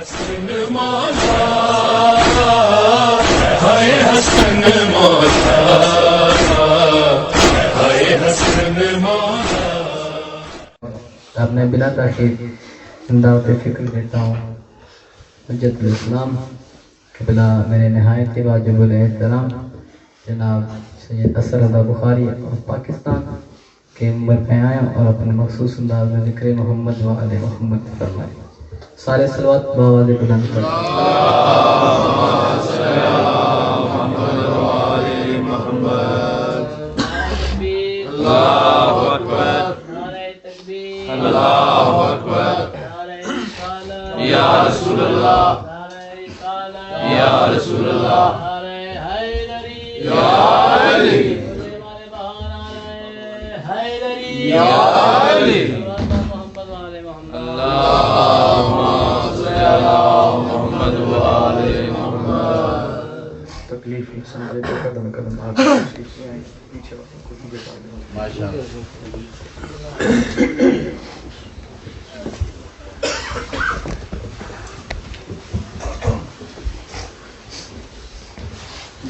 حسن مولا ہائے حسن مولا ہائے حسن مولا. اب میں بلا تاخیر دعوت فکر دیتا ہوں حجت الاسلام قبلہ میرے نہایت واجب الاحترام جناب سید اسد رضا بخاری اور پاکستان کے منبر پہ آیا اور اپنے مخصوص انداز میں ذکر محمد و آل محمد فرمائے. سارے صلوات بآواز بلند کریں. اللہ اکبر اللہ اکبر یا رسول اللہ یا رسول اللہ یا علی یا علی اللہم صلی علی محمد و آل محمد. تکلیف انسان کو قدم قدم آگے پیچھے کچھ بتا دیں. ماشاءاللہ.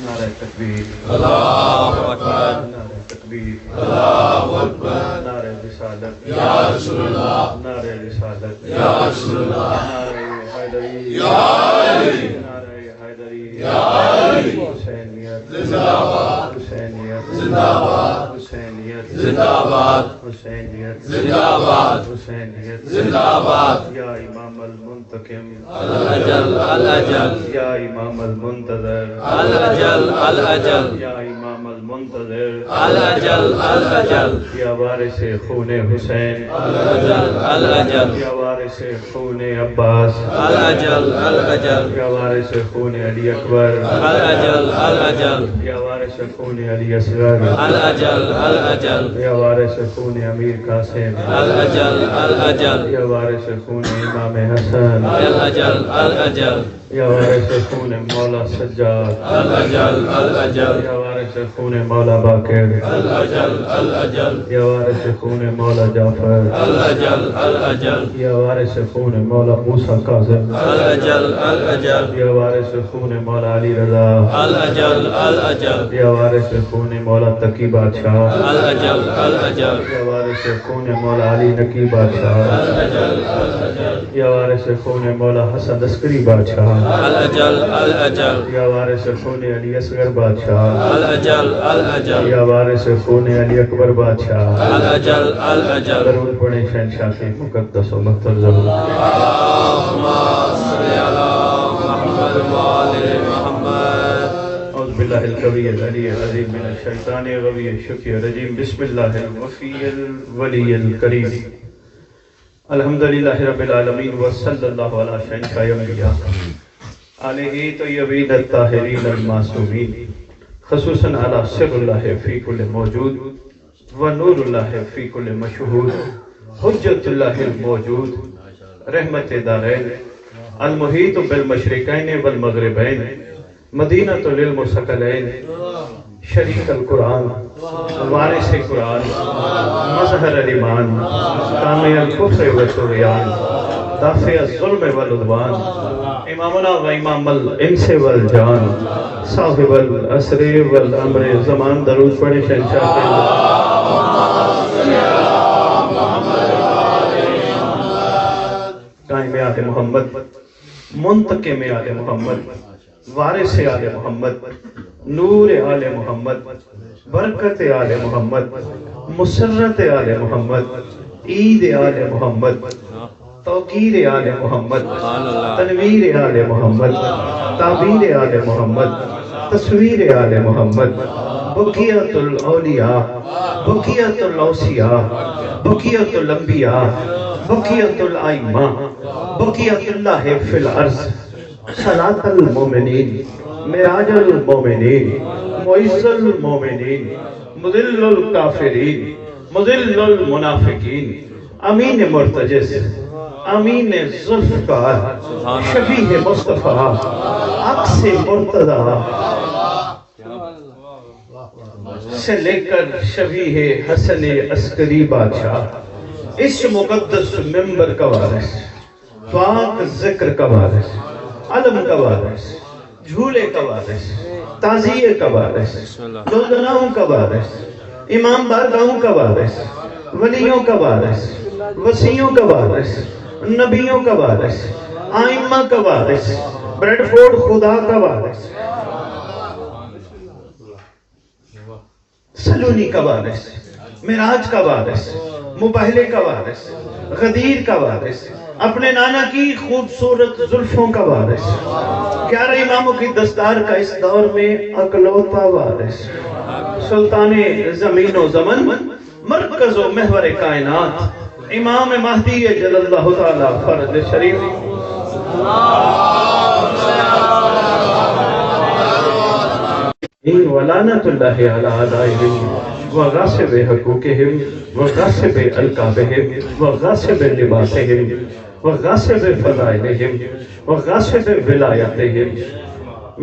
نعرہ تکبیر اللہ اکبر نعرہ تکبیر اللہ اکبر نعرہ رسالت یا رسول اللہ نعرہ رسالت یا رسول اللہ نعرہ حیدری یا علی نعرہ حیدری یا علی حسینیت زندہ باد حسینیت زندہ باد حسینیت زندہ باد حسینیت زندہ باد حسینیت زندہ باد یا امام المنتقم الاجل الاجل یا امام المنتظر الاجل الاجل یا امام المنتظر الاجل الاجل یا وارث خون حسین الاجل الاجل یا وارث خون عباس الاجل الاجل یا وارث خون علی اکبر الاجل الاجل یا وارث خون علی اصغر الاجل الاجل یا وارث خون امیر قاسم الاجل الاجل یا وارث خون امام حسن الاجل الاجل یا وارث خون مولا سجاد الاجل الاجل یا وارث خون مولا باقر الاجل الاجل یا وارث خون مولا جعفر الاجل الاجل یا وارث خون مولا موسیٰ کاظم الاجل الاجل یا وارث خون مولا علی رضا الاجل الاجل یا وارث خون مولا تقی بادشاہ الاجل الاجل یا وارث خون مولا علی نقی بادشاہ الاجل الاجل یا وارث خون مولا حسن عسکری بادشاہ الاجل الاجل یا وارث خون علی اصغر بادشاہ الاجل الاجل یا وارث خون علی اکبر بادشاہ الاجل الاجل. درود پڑھیں شہنشاہ کے مقدس و مقتل ضرور. اللہم صلی علی محمد و آل محمد. اعوذ باللہ القوی العلی العظیم من الشیطان الغوی الشقی الرجیم. بسم اللہ الوفی الولی الکریم. الحمدللہ رب العالمین وصلی اللہ علی شہنشاہ انبیاء علیہ طیبین الطاہرین المعصومین خصوصاً علی سر اللہ فی کل موجود و نور اللہ فی کل مشہود حجت اللہ الموجود رحمت دارین المحیط بالمشرقین والمغربین مدینۃ للمثقلین شریک القرآن وارث قرآن مظہر الایمان کامی الکفر والطغیان دافع الظلم والعدوان امامنا و امام الانس والجان صاحب العصر والامر زمان. درود پڑھیں شہنشاہ کے قائم آل محمد منتقم آل محمد وارث آل محمد نور آل محمد برکت آل محمد مسرت آل محمد عید آل محمد توقیر آل محمد تنویر آل محمد تعبیر آل محمد تصویر آل محمد بقیت الاولیاء بقیت الاوصیاء بقیت الانبیاء بقیت الائمہ بقیت اللہ فی الارض صلاة المومنین معراج المومنین معز المومنین مذل الکافرین مذل المنافقین امین مرتجز امین ذوالفقار شفیع مصطفیٰ عکس مرتضیٰ سے لے کر شبیہ حسن عسکری بادشاہ اس مقدس ممبر کا وارث پاک ذکر کا وارث، علم کا وارث، جھولے کا وارث، تعزیے کا وارث، دولدناؤں کا وارث، امام بارگاہوں کا وارث، ولیوں کا وارث، وسیعوں کا وارث، نبیوں کا وارث، آئمہ کا وارث، بریڈ فورڈ خدا کا وارث، سلونی کا وارث، معراج کا وارث، مبہلے کا وارث، غدیر کا وارث، اپنے نانا کی خوبصورت زلفوں کا وارث، 11 اماموں کی دستار کا اس دور میں اکلوتا وارث، سلطان زمین و زمن، مرکز و محور کائنات، امام مہدی جل اللہ تعالی فرد شریف، ولعنت اللہ علی اعدائہم وغاصب حقوقہم وغاصب القابہم وغاصب لباسہم وغاصب فضائلہم وغاصب ولایتہم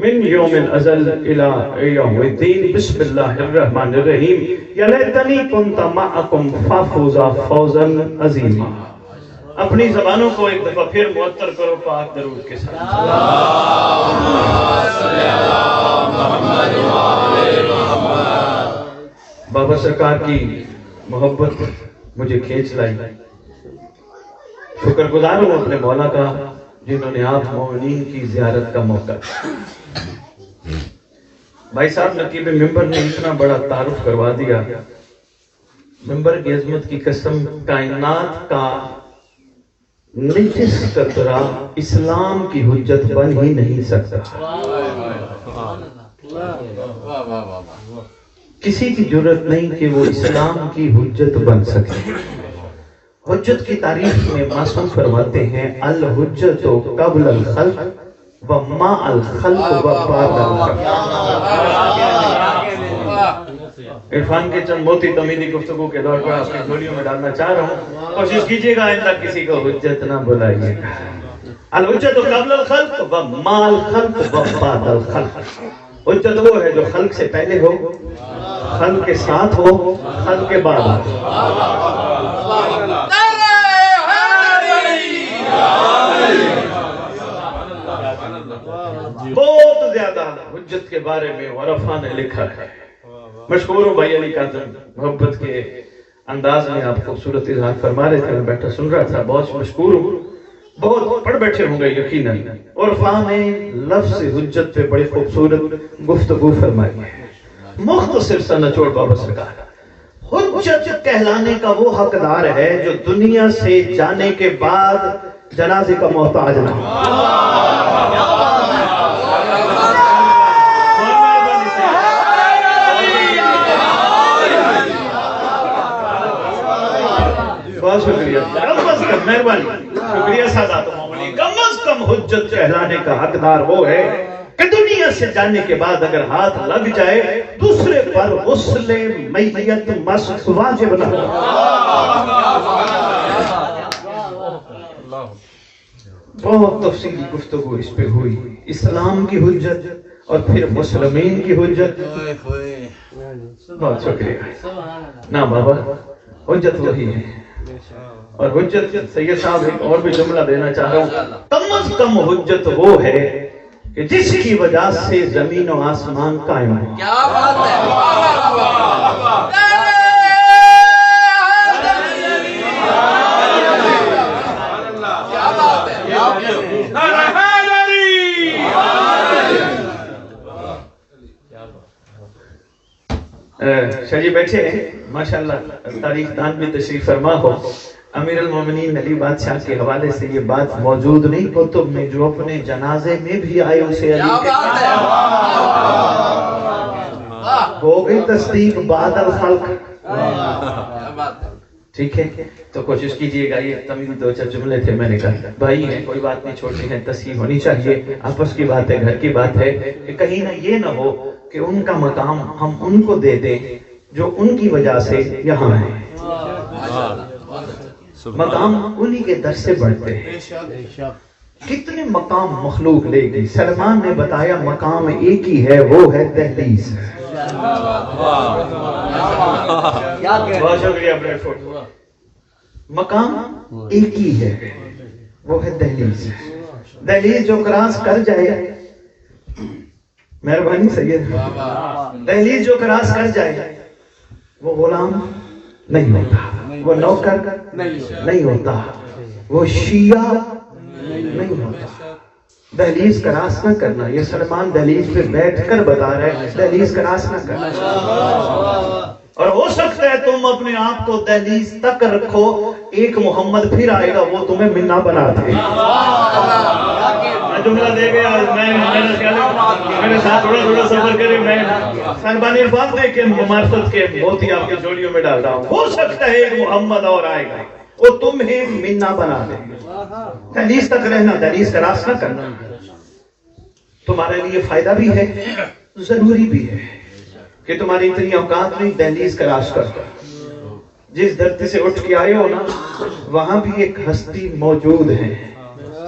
من یوم الازل الى یوم الدین بسم اللہ الرحمن الرحیم یا لیتنی کنت معکم فافوزا فوزا عظیما۔ اپنی زبانوں کو ایک دفعہ پھر معطر کرو پاک درود کے ساتھ۔ بابا سرکار کی محبت مجھے کھینچ لائی، شکر گزار ہوں اپنے مولا کا جنہوں نے آپ مومنین کی زیارت کا موقع دیا۔ بھائی صاحب نقیب ممبر نے اتنا بڑا تعارف کروا دیا، ممبر کی عظمت کی قسم، کائنات کا نجس قطرہ اسلام کی حجت بن ہی نہیں سکتا۔ کسی کی جرت نہیں کہ وہ اسلام کی حجت بن سکے۔ حجت کی تعریف میں معصوم فرماتے ہیں الحجت قبل الخلق و ما الخلق و بعد الخلق۔ عرفان کے چند موتی تمیدی گفتگو کے دور پر اپنی جھولیوں میں ڈالنا چاہ رہا ہوں، کوشش کیجئے گا آئندہ کسی کو حجت نہ بلائیے گا۔ الحجت قبل الخلق و ما الخلق و بعد الخلق۔ حجت وہ ہے جو خلق سے پہلے ہو، خلق کے ساتھ ہو، خلق کے بعد ہو۔ بہت زیادہ حجت کے بارے میں عرفا نے لکھا ہے۔ مشکور ہوں بھائی علی کاظم، محبت کے انداز میں آپ خوبصورت اظہار فرما رہے تھے، میں بیٹھا سن رہا تھا، بہت مشکور ہوں۔ بہت پڑھ بیٹھے ہوں گے یقیناً۔ عرفا نے لفظ حجت پہ بڑی خوبصورت گفتگو فرمائی ہے۔ مختصر سا نچوڑ بابا سرکار، حجت کہلانے کا وہ حقدار ہے جو دنیا سے جانے کے بعد جنازے کا محتاج نہ ہو۔ بہت شکریہ، کم از کم مہربانی، شکریہ سادات و معاملی، کم از کم حجت کہلانے کا حقدار وہ ہے کہ دنیا سے جانے کے بعد اگر ہاتھ لگ جائے دوسرے پر غسل میت مسح واجب نہ ہو۔ بہت تفصیلی گفتگو اس پہ ہوئی، اسلام کی حجت اور پھر مسلمین کی حجت۔ بہت شکریہ۔ نا بابا، حجت وہی ہے، اور حجت سید صاحب ایک اور بھی جملہ دینا چاہ رہا ہوں، کم از کم حجت وہ ہے کہ جس کی وجہ سے زمین و آسمان قائم ہے۔ کیا بات ہے، شاہ جی بیٹھے ہیں، ماشاءاللہ تاریخ دان بھی تشریف فرما ہو۔ امیر المومنین علی بادشاہ کے حوالے سے یہ بات موجود نہیں کتب میں، جو اپنے جنازے میں بھی آئے اسے علی کے ہو گئی تصدیق بعد الخلق۔ ٹھیک ہے، تو کوشش کیجئے گا، یہ تمہیں دو چار جملے تھے، میں نے کہا بھائی ہیں کوئی بات نہیں، چھوٹی ہیں، تصحیح ہونی چاہیے، آپس کی بات ہے، گھر کی بات ہے، کہ کہیں نہ یہ نہ ہو کہ ان کا مقام ہم ان کو دے دیں جو ان کی وجہ سے یہاں ہیں۔ مقام انہی کے در سے بڑھتے ہیں۔ کتنے مقام مخلوق لے گی؟ سلمان نے بتایا مقام ایک ہی ہے، وہ ہے دہلیز۔ بہت شکریہ بریڈ فورڈ۔ مقام ایک ہی ہے، وہ ہے دہلیز. دہلیز جو کراس کر جائے, مہربانی سید, دہلیز جو کراس کر جائے وہ غلام نہیں ہوتا, وہ نوکر نہیں ہوتا, وہ شیعہ نہیں ہوتا. دہلیز کراس نہ کرنا, یہ سلمان دہلیز پہ بیٹھ کر بتا رہے ہیں دہلیز کراس نہ کرنا. اور ہو سکتا ہے تم اپنے آپ کو دہلیز تک رکھو, ایک محمد پھر آئے گا وہ تمہیں منا بنا دے. میں جملہ دے گیا, میرے ساتھ تھوڑا تھوڑا سفر کرے, میں سربانی الفاظ دے کے ممارست کے موتی آپ کے جوڑیوں میں ڈال رہا ہوں. ہو سکتا ہے ایک محمد اور آئے گا وہ تمہیں منا بنا دے. دہلیز تک رہنا, دہلیز کراس نہ کرنا. تمہارے لیے فائدہ بھی ہے, ضروری بھی ہے کہ تمہاری اتنی اوقات نہیں دہلیز کراس کر. جس دھرتی سے اٹھ کے آئے ہو نا, وہاں بھی ایک ہستی موجود ہے,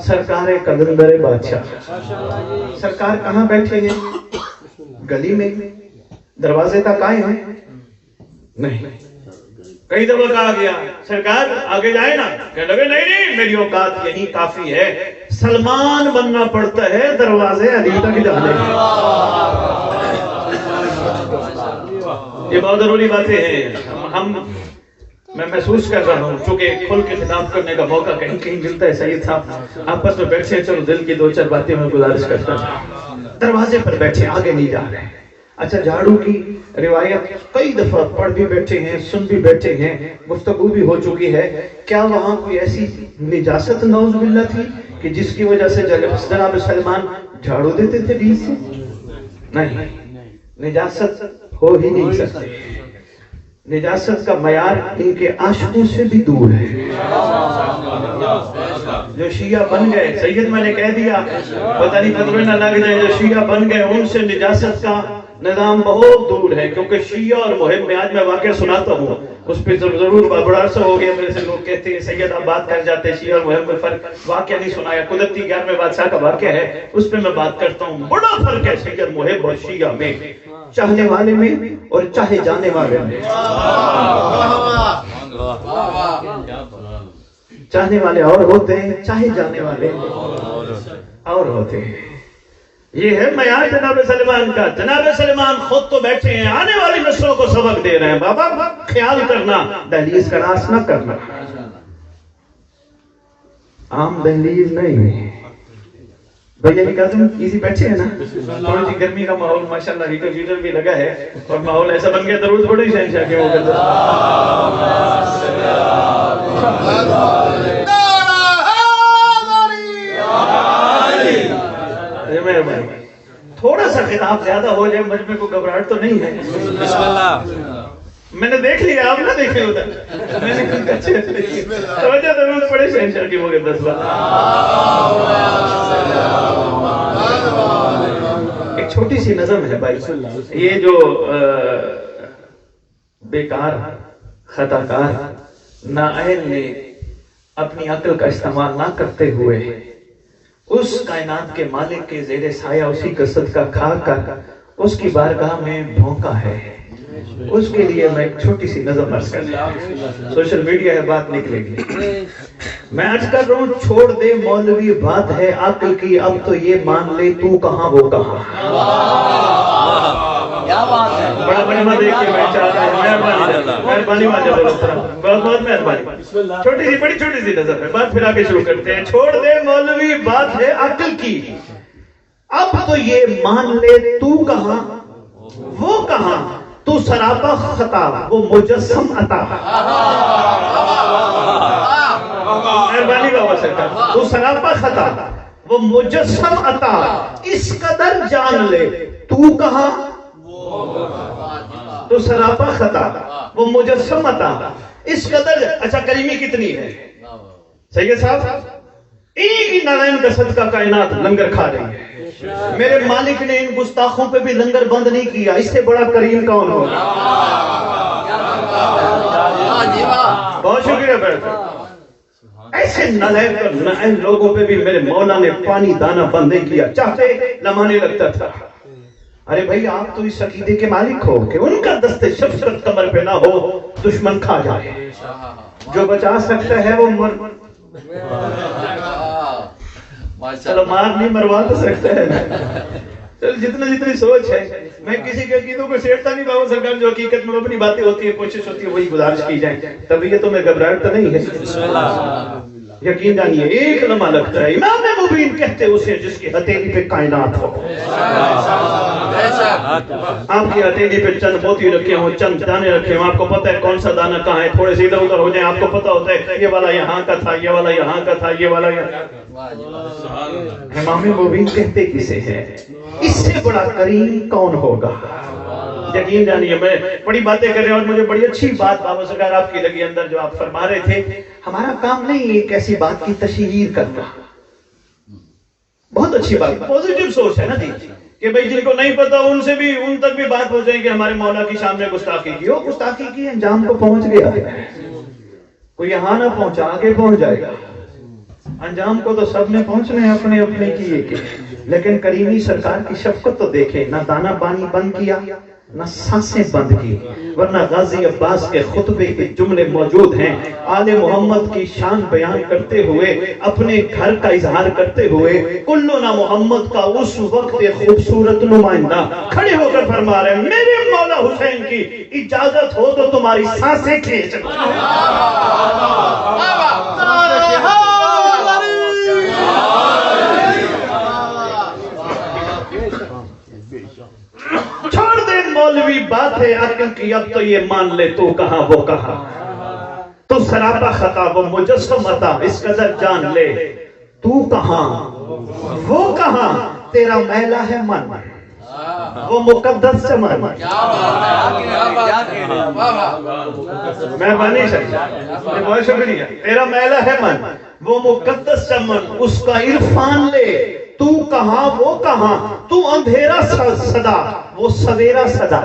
سرکار قلندر بادشاہ. سرکار کہاں بیٹھے ہیں؟ گلی میں, دروازے تک آئے ہیں نہیں. کئی دفعہ کہا گیا سرکار آگے جائے نا, کہنے لگے نہیں میری اوقات یہی کافی ہے. سلمان بننا پڑتا ہے دروازے علی تک جانے. یہ بہت ضروری باتیں ہیں. میں محسوس کر رہا ہوں چونکہ کھل کے خطاب کرنے کا موقع کہیں کہیں ملتا ہے. سید صاحب آپس میں بیٹھے ہیں, چلو دل کی دو چار باتیں میں گزارش کرتا ہوں. دروازے پر بیٹھے, آگے نہیں جا رہے. اچھا, جھاڑو کی روایت کئی دفعہ پڑھ بھی بیٹھے ہیں, سن بھی بیٹھے ہیں, گفتگو بھی ہو چکی ہے. کیا وہاں کوئی ایسی نجاست نعوذ باللہ تھی کہ جس کی وجہ سے جناب سلمان جھاڑو دیتے تھے بیچ سے؟ نہیں, نجاست ہو ہی نہیں سکتے. نجاست کا معیار ان کے عاشقوں سے بھی دور ہے. جو شیعہ بن گئے, سید میں نے کہہ دیا پتہ نہیں فتوے نہ لگ جائے, جو شیعہ بن گئے ان سے نجاست کا نظام بہت دور ہے. کیونکہ شیعہ اور محب میں آج میں واقعہ سناتا ہوں, اس پہ ضرور بڑا عرصہ ہو گیا میرے سے لوگ کہتے ہیں سید آپ بات کر جاتے ہیں شیعہ اور محب میں فرق. واقعہ نہیں سنایا, قدرتی 11ویں بادشاہ کا واقعہ ہے, اس پہ میں بات کرتا ہوں. بڑا فرق ہے سید محب اور شیعہ میں, چاہنے والے میں اور چاہے جانے والے میں. چاہنے والے اور ہوتے ہیں, چاہے جانے والے اور ہوتے ہیں. یہ ہے معیار جناب سلمان کا. جناب سلمان خود تو بیٹھے ہیں, آنے والی نسلوں کو سبق دے رہے ہیں. بابا خیال کرنا, دہلیز کراس نہ کرنا. عام دہلیز نہیں. بھیا بھی کہتا ہوں ایزی بیٹھے ہیں نا, تھوڑی سی گرمی کا ماحول ماشاءاللہ ہیٹر ویٹر بھی لگا ہے اور ماحول ایسا بن گیا ضرور تھوڑی شہنشاہ کے وہ کرتا تھوڑا سا خطاب زیادہ ہو جائے, مجمع کو گھبراہٹ تو نہیں ہے. بسم اللہ. میں نے دیکھ لیا, آپ نہ دیکھے ادھر, میں نے کچھ اچھے توجہ ضرور پڑے شہنشاہ کی وہ کے 10 بار. ایک چھوٹی سی نظم ہے بھائی, یہ جو بیکار خطاکار نااہل نے اپنی عقل کا استعمال نہ کرتے ہوئے اس کائنات کے مالک کے زیر سایہ اسی کا صدقہ کھا کر اس کی بارگاہ میں بھونکا ہے, اس کے لیے میں ایک چھوٹی سی نظم عرض کرتا ہوں. سوشل میڈیا ہے, بات نکلے گی. میں عرض کر رہا ہوں, چھوڑ دے مولوی بات ہے عقل کی, اب تو یہ مان لے تو کہاں وہ کہاں. بڑا مجمع دیکھ کے میں چاہتا ہوں, مہربانی بہت بہت مہربانی. چھوٹی سی بڑی چھوٹی سی نظر ہے, بات پھر آگے شروع کرتے ہیں. چھوڑ دے مولوی بات ہے عقل کی, اب تو یہ مان لے تو کہاں وہ کہاں. تو سراپا خطا وہ مجسم عطا. مہربانی بابا سرکار. تو سراپا خطا وہ مجسم عطا, اس قدر جان لے تو کہاں. تو سراپا خطا وہ مجسم عطا, اس قدر. اچھا کریمی کتنی ہے سید صاحب, انہی کی نارائن کا صدقہ کائنات لنگر کھا رہی ہے. میرے مالک نے ان گستاخوں پہ بھی لنگر بند نہیں کیا, اس سے بڑا کریم کون ہوگا. بہت شکریہ بیٹھ. ایسے نالائق اور نااہل لوگوں پہ بھی میرے مولا نے پانی دانا بند نہیں کیا, چاہتے لمانے لگتا تھا. ارے بھائی آپ تو اس عقیدے کے مالک ہو کہ ان کا دست شفقت کمر پہ نہ ہو, دشمن کھا جائے. جو بچا سکتا ہے وہ چلو مار نہیں مروا تو سکتا ہے. چل جتنی سوچ ہے. میں کسی کے عقیدوں کو چھیڑتا نہیں بابا سرکار, جو حقیقت میں اپنی باتیں ہوتی ہے, کوشش ہوتی ہے وہی گزارش کی جائے. طبیعتوں میں گھبراہٹ تو نہیں ہے. بسم اللہ. یقین جانیے ایک لمحہ لگتا ہے امام مبین کہتے اسے جس کی ہتھیلی پہ کائنات ہو. آپ کی ہتھیلی پہ چند موتی رکھے ہوں, چند دانے رکھے ہوں, آپ کو پتہ ہے کون سا دانہ کہاں ہے, تھوڑے سے ادھر ادھر ہو جائیں, آپ کو پتہ ہوتا ہے یہ والا یہاں کا تھا, یہ والا یہاں کا تھا, یہ والا یہاں. امام مبین کہتے کسے ہے, اس سے بڑا کریم کون ہوگا. یقین جانیے میں بڑی باتیں کر رہے ہیں, اور مجھے بڑی اچھی بات بابا سرکار آپ کی لگی اندر جو آپ فرما رہے تھے. ہمارا کام نہیں ایک ایسی بات کی تشہیر کرنا, بہت اچھی بات, پوزیٹیو سوچ ہے نا جی, کہ بھئی جن کو نہیں پتا ان سے بھی, ان تک بھی بات پہنچے کہ ہمارے مولا کی شام نے گستاخی کی ہو. گستاخی کی انجام کو پہنچ گیا, کوئی یہاں نہ پہنچا, آگے پہنچ جائے گا. انجام کو تو سب نے پہنچنے اپنے اپنے کیے کے, لیکن کریمی سرکار کی شفقت تو دیکھیں, نہ دانہ پانی بند کیا نہ سانسیں بند کی, ورنہ غازی عباس کے خطبے کے جملے موجود ہیں. آل محمد کی شان بیان کرتے ہوئے, اپنے گھر کا اظہار کرتے ہوئے, کلنا محمد کا اس وقت خوبصورت نمائندہ کھڑے ہو کر فرما رہے ہیں میرے مولا حسین کی اجازت ہو تو تمہاری سانسیں کھینچ. چھوڑ دے مولوی بات ہے عقل کی, اب تو یہ مان لے تو کہاں وہ کہاں, تو سراپا خطا وہ مجسم عطا, اس قدر جان لے تو کہاں وہ کہاں, تیرا میلہ ہے من وہ مقدس چمن. میں بانی شکریہ, بہت شکریہ. تیرا میلہ ہے من وہ مقدس چمن, اس کا عرفان لے تو کہاں وہ کہاں, تو اندھیرا صدا وہ سویرا صدا.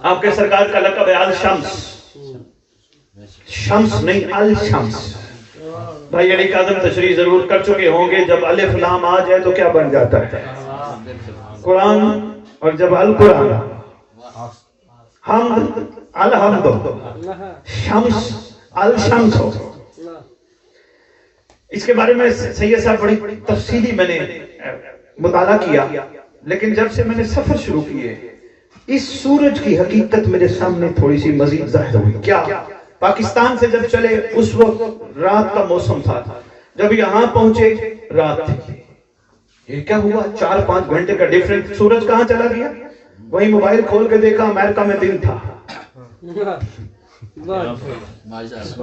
آپ کے سرکار کا لقب ہے الشمس, شمس نہیں الشمس. بھائی علی کاظم تشریح ضرور کر چکے ہوں گے, جب الف لام آ جائے تو کیا بن جاتا ہے قرآن, اور جب القرآن حمد الحمد شمس الشمس ہو. اس کے بارے میں سید صاحب بڑی تفصیلی میں نے مطالعہ کیا, لیکن جب سے میں نے سفر شروع کیے اس سورج کی حقیقت میرے سامنے تھوڑی سی مزید ظاہر ہوئی. کیا پاکستان سے جب چلے اس وقت رات کا موسم تھا, جب یہاں پہنچے رات تھی. یہ کیا ہوا, 4-5 گھنٹے کا ڈیفرنٹ, سورج کہاں چلا گیا. وہی موبائل کھول کے دیکھا امریکہ میں دن تھا.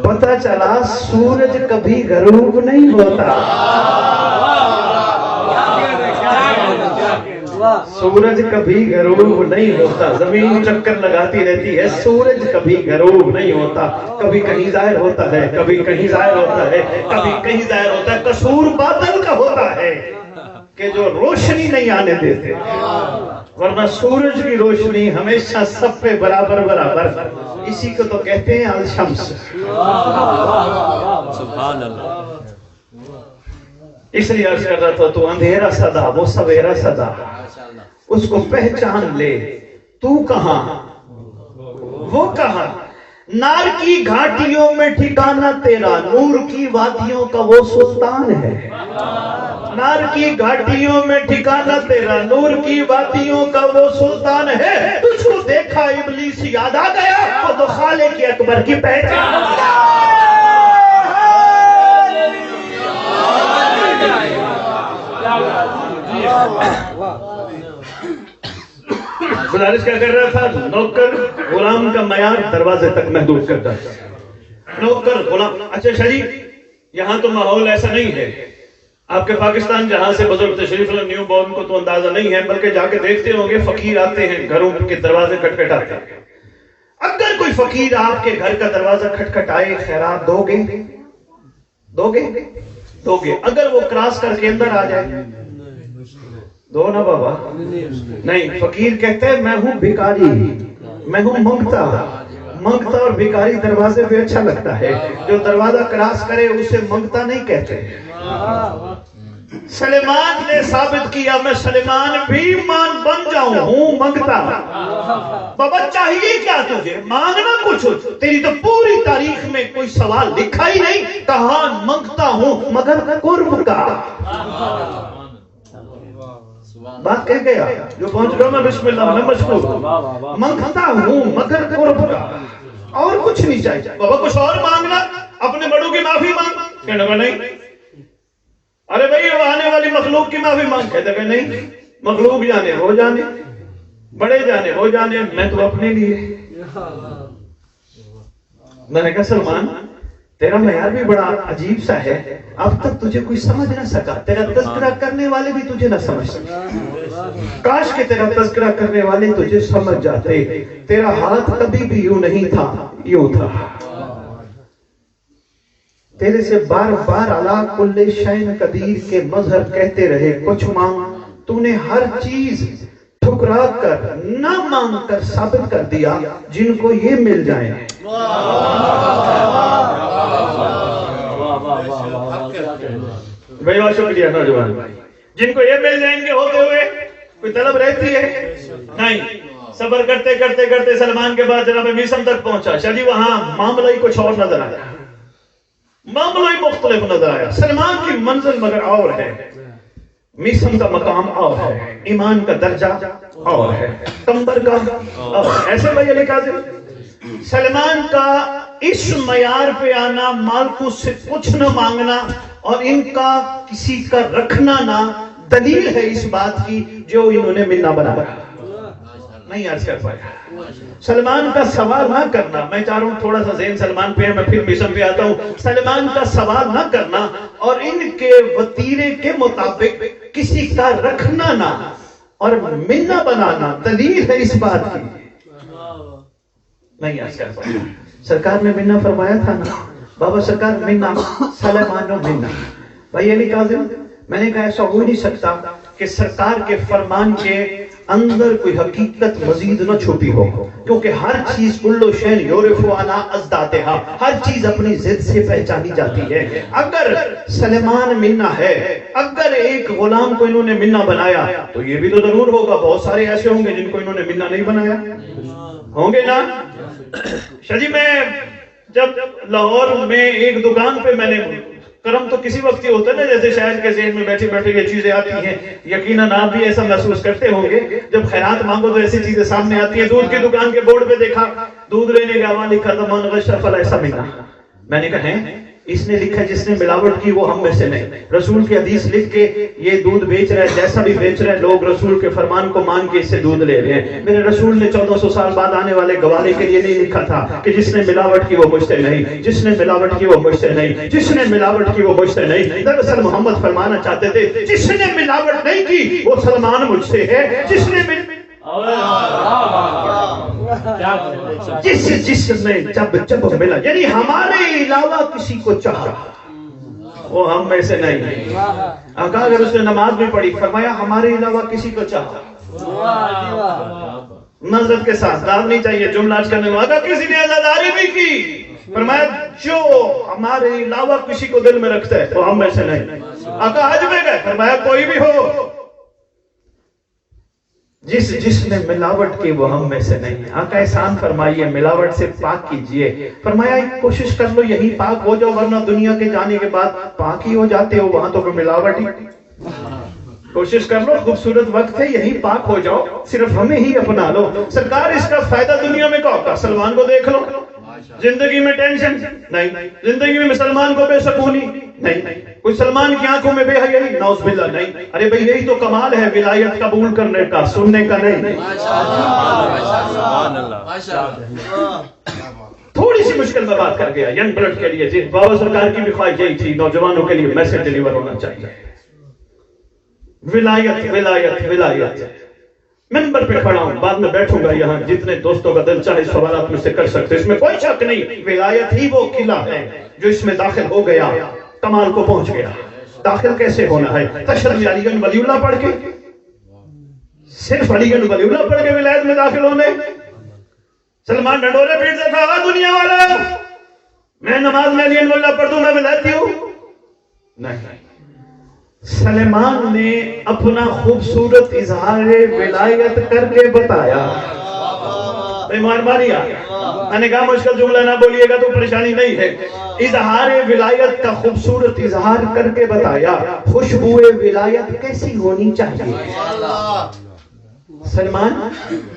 پتہ چلا سورج کبھی غروب نہیں ہوتا, سورج کبھی غروب نہیں ہوتا, زمین چکر لگاتی رہتی ہے, سورج کبھی غروب نہیں ہوتا. کبھی کہیں ظاہر ہوتا ہے, کبھی کہیں ظاہر ہوتا ہے, کبھی کہیں ظاہر ہوتا ہے. قصور بادل کا ہوتا ہے کہ جو روشنی نہیں آنے دیتے, ورنہ سورج کی روشنی ہمیشہ سب پہ برابر برابر. اسی کو تو کہتے ہیں الشمس. سبحان اللہ. اس لیے عرض کر رہا تھا تو اندھیرا صدا وہ سویرا صدا, اس کو پہچان لے تو کہاں وہ کہاں. نار کی گھاٹیوں میں ٹھکانہ تیرا, نور کی وادیوں کا وہ سلطان ہے. نار کی گھاٹیوں میں ٹھکانہ تیرا, نور کی وادیوں کا وہ سلطان ہے. تجھ کو دیکھا ابلیس یاد آ گیا, وہ تو خالق اکبر کی پہچان. گزارش کیا کر رہا تھا, نوکر غلام کا معیار دروازے تک محدود کرتا ہے. نوکر غلام. اچھا شریف, یہاں تو ماحول ایسا نہیں ہے. آپ کے پاکستان جہاں سے بزرگ تشریف لائے, نیو بورن کو تو اندازہ نہیں ہے, بلکہ جا کے دیکھتے ہوں گے فقیر آتے ہیں گھروں کے دروازے کھٹکھٹاتے ہیں. اگر کوئی فقیر آپ کے گھر کا دروازہ کھٹکھٹائے, خیرات دو گے دو گے دو گے. اگر وہ کراس کر کے اندر آ جائے, دو نا بابا. نہیں, فقیر کہتے ہیں میں ہوں بھکاری, میں ہوں منگتا. منگتا اور بھکاری دروازے پہ اچھا لگتا ہے, جو دروازہ کراس کرے اسے منگتا نہیں کہتے. سلیمان نے ثابت کیا میں سلیمان بھی مان بن جاؤں ہوں منگتا. بابا چاہیے کیا تجھے؟ مانگنا کچھ. تیری تو پوری تاریخ میں کوئی سوال لکھا ہی نہیں. کہاں منگتا ہوں مگر قرب کا. بات کہہ گیا جو پہنچ گیا میں بسم اللہ میں مشکور. منگتا ہوں مگر قرب کا، اور کچھ نہیں چاہیے. بابا کچھ اور مانگنا، اپنے بڑوں کی معافی مانگ. کہنے کا نہیں. ارے بھائی وہ آنے والی مخلوق کی معافی مانگ. کہتے کہ نہیں، مخلوق جانے ہو جانے، بڑے جانے ہو جانے، میں تو اپنے لیے. میں نے کہا سلمان تیرا معیار بھی بڑا عجیب سا ہے، اب تک تجھے کوئی سمجھ نہ سکا. تیرا تذکرہ کرنے والے بھی تجھے نہ سمجھ سکے. کاش کہ تیرا تذکرہ کرنے والے تجھے سمجھ جاتے. تیرا ہاتھ کبھی بھی یوں نہیں تھا، یوں تھا. تیرے سے بار بار علا کل شین قدیر کے مظہر کہتے رہے کچھ مانگ. تو نے ہر چیز ٹھکرا کر نہ مانگ کر ثابت کر دیا جن کو یہ مل جائیں. بھائی بہت شکریہ نوجوان. جن کو یہ مل جائیں گے ہوتے ہوئے کوئی طلب رہتی ہے نہیں. صبر کرتے کرتے کرتے سلمان کے بعد جناب میسم تک پہنچا. چلی وہاں معاملہ ہی کچھ اور نظر آیا، معاملہ ہی مختلف نظر آیا. سلمان کی منزل مگر اور ہے، میسم کا مقام اور ہے، ایمان کا درجہ اور ہے، کمبر کا اور. ایسے بھائی علی قاضر سلمان کا اس معیار پہ آنا، مالکوس سے کچھ نہ مانگنا اور ان کا کسی کا رکھنا نہ، دلیل ہے اس بات کی جو انہوں نے ملنا بنایا. نہیں عرض کر پایا. سلمان کا سوال نہ کرنا، میں چاہ رہا ہوں تھوڑا سا ذہن سلمان پہ ہے، میں پھر میسم پہ آتا ہوں. سلمان کا سوال نہ کرنا اور ان کے وتیرے کے مطابق کسی کا رکھنا نہ اور ملنا بنانا، دلیل ہے اس بات کی. نہیں عرض کر پایا. سرکار نے ملنا فرمایا تھا نا بابا. سرکار ملنا، سلمان نے ملنا. بھائی علی قاضر میں نے کہا ایسا ہو نہیں سکتا کہ سرکار کے فرمان کے اندر کوئی حقیقت مزید نہ چھپی ہو، کیونکہ ہر چیز کلو شین یورفو علی ازدادہا، ہر چیز اپنی ضد سے پہچانی جاتی ہے. اگر سلیمان منا ہے، اگر ایک غلام کو انہوں نے منا بنایا تو یہ بھی تو ضرور ہوگا بہت سارے ایسے ہوں گے جن کو انہوں نے منا نہیں بنایا. ہوں گے نا؟ شجی میں جب لاہور میں ایک دکان پہ میں نے، کرم تو کسی وقت ہی ہوتا ہے نا، جیسے شہر کے ذہن میں بیٹھے بیٹھے یہ چیزیں آتی ہیں. یقیناً آپ بھی ایسا محسوس کرتے ہوں گے جب خیرات مانگو تو ایسی چیزیں سامنے آتی ہیں. دودھ کی دکان کے بورڈ پہ دیکھا، دودھ لینے کا وہاں لکھا تھا من غش فلیس منا. میں نے کہا ہے اس نے لکھا جس نے ملاوٹ کی وہ ہم میں سے نہیں. رسول کی حدیث لکھ کے یہ دودھ بیچ رہا ہے، جیسا بھی بیچ رہا ہے، لوگ رسول کے فرمان کو مان کے اس سے دودھ لے رہے ہیں. میرے رسول نے 1400 سال بعد آنے والے گوارے کے لیے نہیں لکھا تھا کہ جس نے ملاوٹ کی وہ مجھ سے نہیں، جس نے ملاوٹ کی وہ مجھ سے نہیں، جس نے ملاوٹ کی وہ مجھ سے نہیں. دراصل محمد فرمانا چاہتے تھے جس نے ملاوٹ نہیں کی وہ سلمان مجھ سے ہے. جس نے جس نے جب ملا، یعنی ہمارے علاوہ کسی کو چاہا وہ ہم میں سے نہیں. آقا اگر اس نے نماز بھی پڑھی فرمایا ہمارے علاوہ کسی کو چاہا. نظرت کے ساتھ داد نہیں چاہیے جملہ آج کرنے والا. کسی نے عزاداری بھی کی فرمایا جو ہمارے علاوہ کسی کو دل میں رکھتا ہے وہ ہم میں سے نہیں. آقا حج میں گئے فرمایا کوئی بھی ہو جس نے ملاوٹ کی وہ ہم میں سے نہیں. آقا احسان فرمائیے ملاوٹ سے پاک کیجئے. فرمایا کوشش کر لو یہی پاک ہو جاؤ ورنہ دنیا کے جانے کے بعد پاک ہی ہو جاتے ہو، وہاں تو کوئی ملاوٹ ہی. کوشش کر لو، خوبصورت وقت ہے یہی پاک ہو جاؤ، صرف ہمیں ہی اپنا لو. سرکار اس کا فائدہ دنیا میں کیا ہوتا؟ سلمان کو دیکھ لو، زندگی میں ٹینشن نہیں، زندگی میں مسلمان کو بے سکونی نہیں، کوئی سلمان کی آنکھوں میں بے حیائی نعوذ باللہ نہیں. ارے بھئی یہی تو کمال ہے ولایت قبول کرنے کا، سننے کا نہیں. تھوڑی سی مشکل میں بات کر گیا ینگ بلڈ کے لیے. جی بابا سرکار کی بھی خواہش یہی تھی نوجوانوں کے لیے میسج ڈیلیور ہونا چاہیے. ولایت ولایت ولایت. منبر پہ کھڑا ہوں، بعد میں بیٹھوں گا یہاں، جتنے دوستوں کا دل چاہے سوالات مجھ سے کر سکتے، اس میں کوئی شک نہیں. ولایت ہی وہ قلعہ ہے جو اس میں داخل ہو گیا کمال کو پہنچ گیا. داخل کیسے ہونا ہے؟ تشریح علی گنج ولی اللہ پڑھ کے، صرف علی گنج ولی اللہ پڑھ کے ولایت میں داخل ہونے. سلمان ڈنڈورے پیٹتا تھا دنیا والا میں نماز میں علی گنج ولی اللہ پڑھ دوں میں ولایتی ہوں؟ نہیں. سلیمان نے اپنا خوبصورت اظہار ولایت کر کے بتایا. میں نے کہا مشکل جملہ نہ بولیے گا تو پریشانی نہیں ہے. اظہار ولایت کا خوبصورت اظہار کر کے بتایا. خوشبو ولایت کیسی ہونی چاہیے. سلمان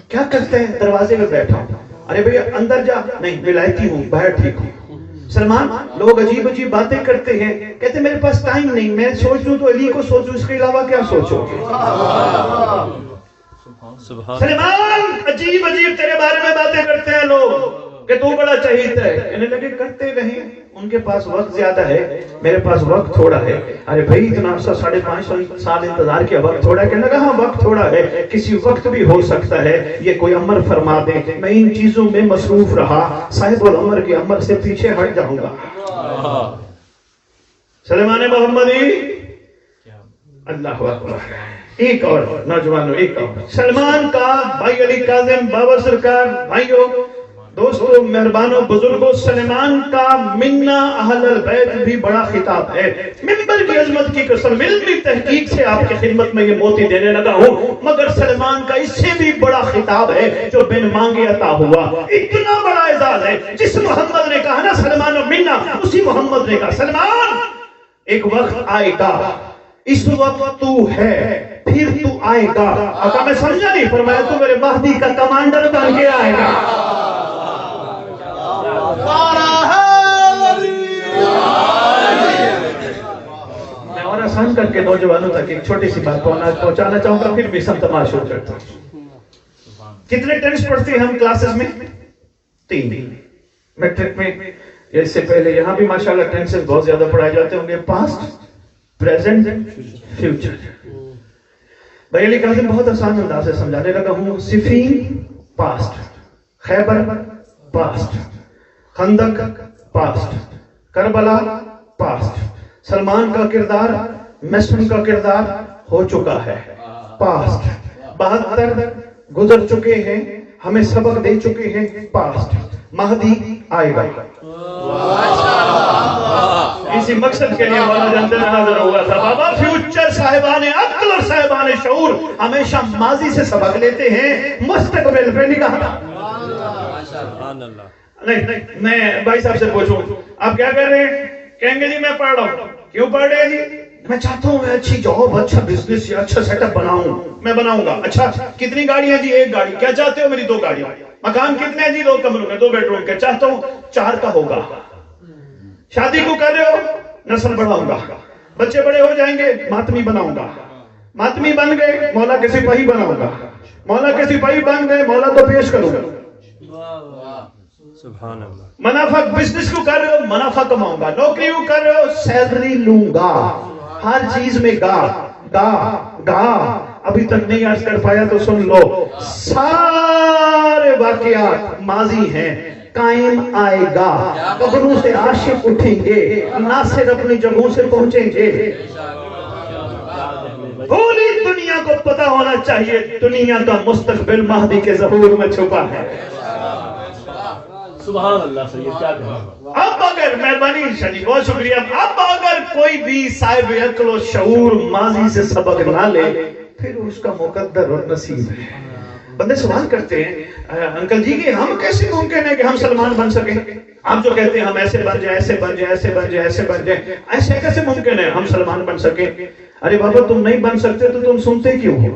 کیا کرتے ہیں؟ دروازے میں بیٹھا ہوں. ارے بھئی اندر جا. نہیں ولایتی ہوں باہر ٹھیک ہوں. سلمان لوگ عجیب عجیب باتیں کرتے ہیں. کہتے میرے پاس ٹائم نہیں. میں سوچ لوں تو علی کو سوچوں, اس کے علاوہ کیا سوچو گے. سلمان عجیب عجیب تیرے بارے میں باتیں کرتے ہیں لوگ کہ تو بڑا چہیتا ہے. کہنے لگے کرتے رہیں, ان کے پاس وقت زیادہ ہے, میرے پاس وقت تھوڑا ہے. ارے بھائی اتنا عرصہ 550 سال انتظار کیا, وقت تھوڑا ہے. کہنے لگا ہاں وقت تھوڑا ہے, کسی وقت بھی ہو سکتا ہے یہ کوئی امر فرما دے. میں ان چیزوں میں مصروف رہا, صاحب الامر کے امر سے پیچھے ہٹ جاؤں گا. سلیمان محمدی اللہ اکبر. ایک اور نوجوانوں, ایک اور سلمان کا بھائی علی کاظم بابا سرکار, بھائیوں دوستوں مہربانوں بزرگوں, سلیمان کا منا اہل البیت بھی بڑا خطاب ہے. منبر کی عظمت کی قسم علمی تحقیق سے آپ کی خدمت میں یہ موتی دینے لگا ہوں, مگر سلیمان کا اس سے بھی بڑا خطاب ہے جو بن مانگے عطا ہوا. اتنا بڑا اعزاز ہے. جس محمد نے کہا نا سلمان و منا, اسی محمد نے کہا سلمان ایک وقت آئے گا, اس وقت تو ہے, پھر تو آئے گا. آقا میں سمجھا نہیں, فرمایا تو میرے مہدی کا کمانڈر بن کے آئے گا. میں اور آسان کر کے نوجوانوں تک ایک چھوٹی سی بات پہنچانا چاہوں گا, پھر بھی سم تماشا کرتا ہوں. کتنے ٹینس پڑھتے ہیں ہم کلاسز میں؟ 3. میٹرک میں اس سے پہلے یہاں بھی ماشاءاللہ ٹینسز بہت زیادہ پڑھائے جاتے ہوں گے. Past, present, future. بھائی علی کاظم بہت آسان انداز سے سمجھانے لگا ہوں. صفین پاسٹ, خیبر پاسٹ, خندق پاسٹ, کربلا پاسٹ. سلمان کا کردار, مسلم کا کردار ہو چکا ہے پاسٹ. 72 گزر چکے ہیں, ہمیں سبق دے چکے ہیں پاسٹ. مہدی آئے گا. اسی مقصد کے لیے مولانا جانتے نظر ہوا تھا. بابا فیوچر صاحبان عقل اور صاحبان شعور ہمیشہ ماضی سے سبق لیتے ہیں, مستقبل پہ نہیں کہا. نہیں میں بھائی صاحب سے پوچھوں آپ کیا کر رہے ہیں؟ کہیں گے جی میں پڑھ رہا ہوں. کیوں پڑھ رہے ہیں جی؟ میں چاہتا ہوں میں اچھی جاب, اچھا بزنس یا اچھا سیٹ اپ بناؤں. میں بناؤں گا. اچھا کتنی گاڑیاں جی؟ 1 گاڑی. کیا چاہتے ہو؟ میری 2 گاڑیاں. مکان کتنے ہیں جی؟ 2 کمروں کے, 2 بیڈ روم کے. چاہتا ہوں 4 کا ہوگا. شادی کو کر رہے ہو؟ نسل بڑھاؤں گا. بچے بڑے ہو جائیں گے, ماتمی بناؤں گا. ماتمی بن گئے, مولا کے سپاہی بناؤں گا. مولا کے سپاہی بن گئے, مولا کو پیش کروں گا. سبحان اللہ. منافع بزنس کو کر رہے ہو, منافع کماؤں گا. نوکری کو کر رہے ہو, سیلری لوں گا. ہر چیز میں گا گا گا. ابھی تک نہیں عرض کر پایا تو سن لو, سارے واقعات ماضی ہیں, قائم آئے گا. قبروں سے عاشق اٹھیں گے, ناصر اپنی جگہوں سے پہنچیں گے. پوری دنیا کو پتا ہونا چاہیے دنیا کا مستقبل مہدی کے ظہور میں چھپا ہے. سبحان اللہ. سید کیا کہا. اب اگر مہربانی شریف بہت شکریہ, اب اگر کوئی بھی صاحب عقل و شعور ماضی سے سبق نہ لے پھر اس کا مقدر اور نصیب ہے. بندے سوال کرتے ہیں انکل جی کہ ہم کیسے ممکن ہے کہ ہم سلمان بن سکیں؟ آپ جو کہتے ہیں ہم ایسے بن جائیں, ایسے بن جائیں, ایسے بن جائیں, ایسے بن جائیں, ایسے کیسے ممکن ہے ہم سلمان بن سکیں؟ ارے بابا تم نہیں بن سکتے تو تم سنتے کیوں ہو؟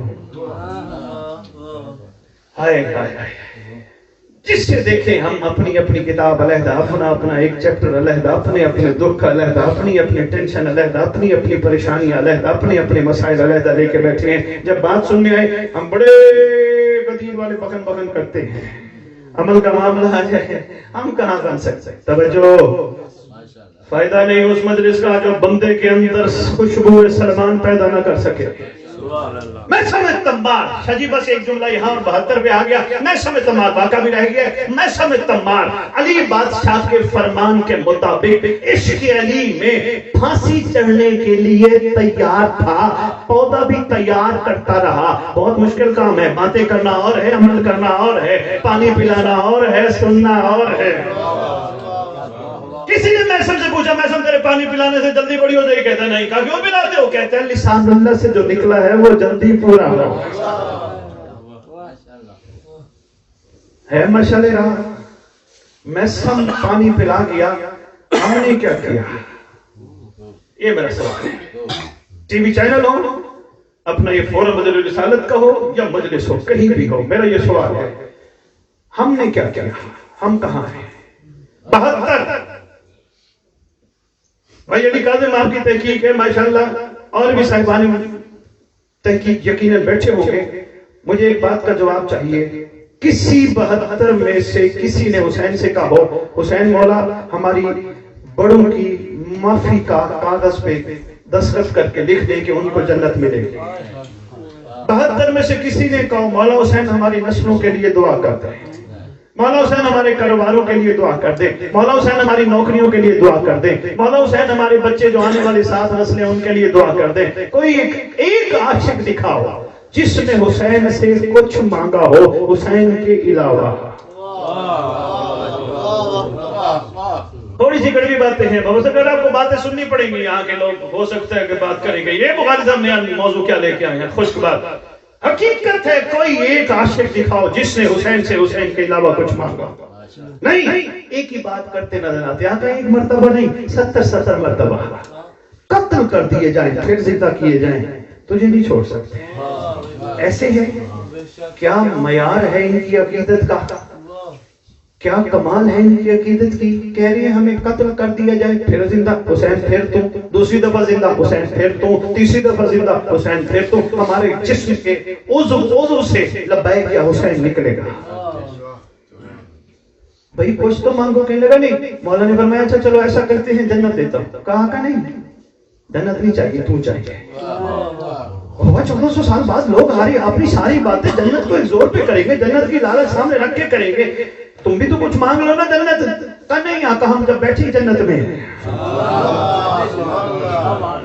ہائے ہائے ہائے. جس سے دیکھیں ہم اپنی اپنی کتاب علیحدہ, اپنا اپنا ایک چیپٹر علیحدہ, اپنے اپنے دکھ علیحدہ, اپنی اپنی ٹینشن علیحدہ, اپنی اپنی پریشانی علیحدہ, اپنے اپنے مسائل علیحدہ لے کے بیٹھے ہیں. جب بات سننے آئے ہم بڑے غدیر والے بکن بکن کرتے ہیں. عمل کا معاملہ آ جائے ہم کہاں بن سکتے؟ توجہ, فائدہ نہیں اس مجلس کا جو بندے کے اندر خوشبو سلمان پیدا نہ کر سکے. میں سمجھتا مار شجی بس ایک جملہ یہاں اور 72 پہ آ گیا. میں سمجھتا مار واقعہ بھی رہ گیا. میں سمجھتا مار علی بادشاہ کے فرمان کے مطابق عشق علی میں پھانسی چڑھنے کے لیے تیار تھا, پودا بھی تیار کرتا رہا. بہت مشکل کام ہے, باتیں کرنا اور ہے, عمل کرنا اور ہے, پانی پلانا اور ہے, سننا اور ہے. کسی نے محسن سے پوچھا محسن تیرے پانی پلانے سے جلدی بڑی ہو جائے؟ کہتا نہیں. کہا کیوں پلاتے ہو؟ کہتے ہیں لسان اللہ سے جو نکلا ہے وہ جلدی پورا ہو. ہے مشعل راہ. محسن پانی پلا گیا، ہم نے کیا کیا؟ یہ میرا سوال ہے. ٹی وی چینل ہو، اپنا یہ فورم مجلس رسالت کا ہو یا مجلس ہو، کہیں بھی ہو، میرا یہ سوال ہے ہم نے کیا کیا؟ ہم کہاں ہیں؟ 72 بھائی علی کاظم آپ کی تحقیق ہے ماشاءاللہ، اور بھی صاحبان تحقیق یقیناً بیٹھے ہوں گے. مجھے ایک بات کا جواب چاہیے. کسی 72 میں سے کسی نے حسین سے کہا ہو حسین مولا ہماری بڑوں کی معافی کا کاغذ پہ دستخط کر کے لکھ دیں کہ ان کو جنت ملے گی؟ 72 میں سے کسی نے کہا مولا حسین ہماری نسلوں کے لیے دعا کرتے ہیں، مولا حسین ہمارے کاروباروں کے لیے دعا کر دیں، مولا حسین ہماری نوکریوں کے لیے دعا کر دیں، مولا حسین ہمارے بچے جو آنے والے 7 نسلیں ان کے لیے دعا کر دیں. کوئی ایک عاشق دکھاؤ جس نے حسین سے کچھ مانگا ہو حسین کے علاوہ. تھوڑی سی کڑوی باتیں ہیں، بہت سے آپ کو باتیں سننی پڑیں گی. یہاں کے لوگ ہو سکتا ہے کہ بات کریں گے یہ بخاری صاحب نے موضوع کیا لے کے آئے ہیں، خشک بات. حقیقت ہے کوئی ایک عاشق دکھاؤ جس نے حسین سے حسین کے علاوہ کچھ مانگا. نہیں، ایک ہی بات کرتے نظر آتے. آقا ایک مرتبہ نہیں 70 مرتبہ قتل کر دیے جائیں پھر زندہ کیے جائیں تجھے نہیں چھوڑ سکتے. ایسے ہے کیا معیار ہے ان کی عقیدت کا؟ کیا کمال ہے ان کی عقیدت کی؟ کہہ رہے ہیں ہمیں قتل کر دیا جائے پھر زندہ حسین پھر تو، دوسری دفعہ زندہ حسین پھر تو، تیسری دفعہ زندہ حسین پھر تو. ہمارے جسم کے عضو سے لبیک یا حسین نکلے گا. بھئی کچھ تو مانگو. کہنے لگا نہیں. مولا نے فرمایا اچھا چلو ایسا کرتے ہیں جنت دیتا ہوں. کہا کہ نہیں جنت نہیں چاہیے، تو چاہیے. 1400 سال بعد لوگ اپنی ساری باتیں جنت کو ایک زور پہ کریں گے، جنت کی لالچ سامنے رکھ کے کریں گے. تم بھی تو کچھ مانگ لو نا جنت. کہ نہیں آقا ہم جب بیٹھی جنت میں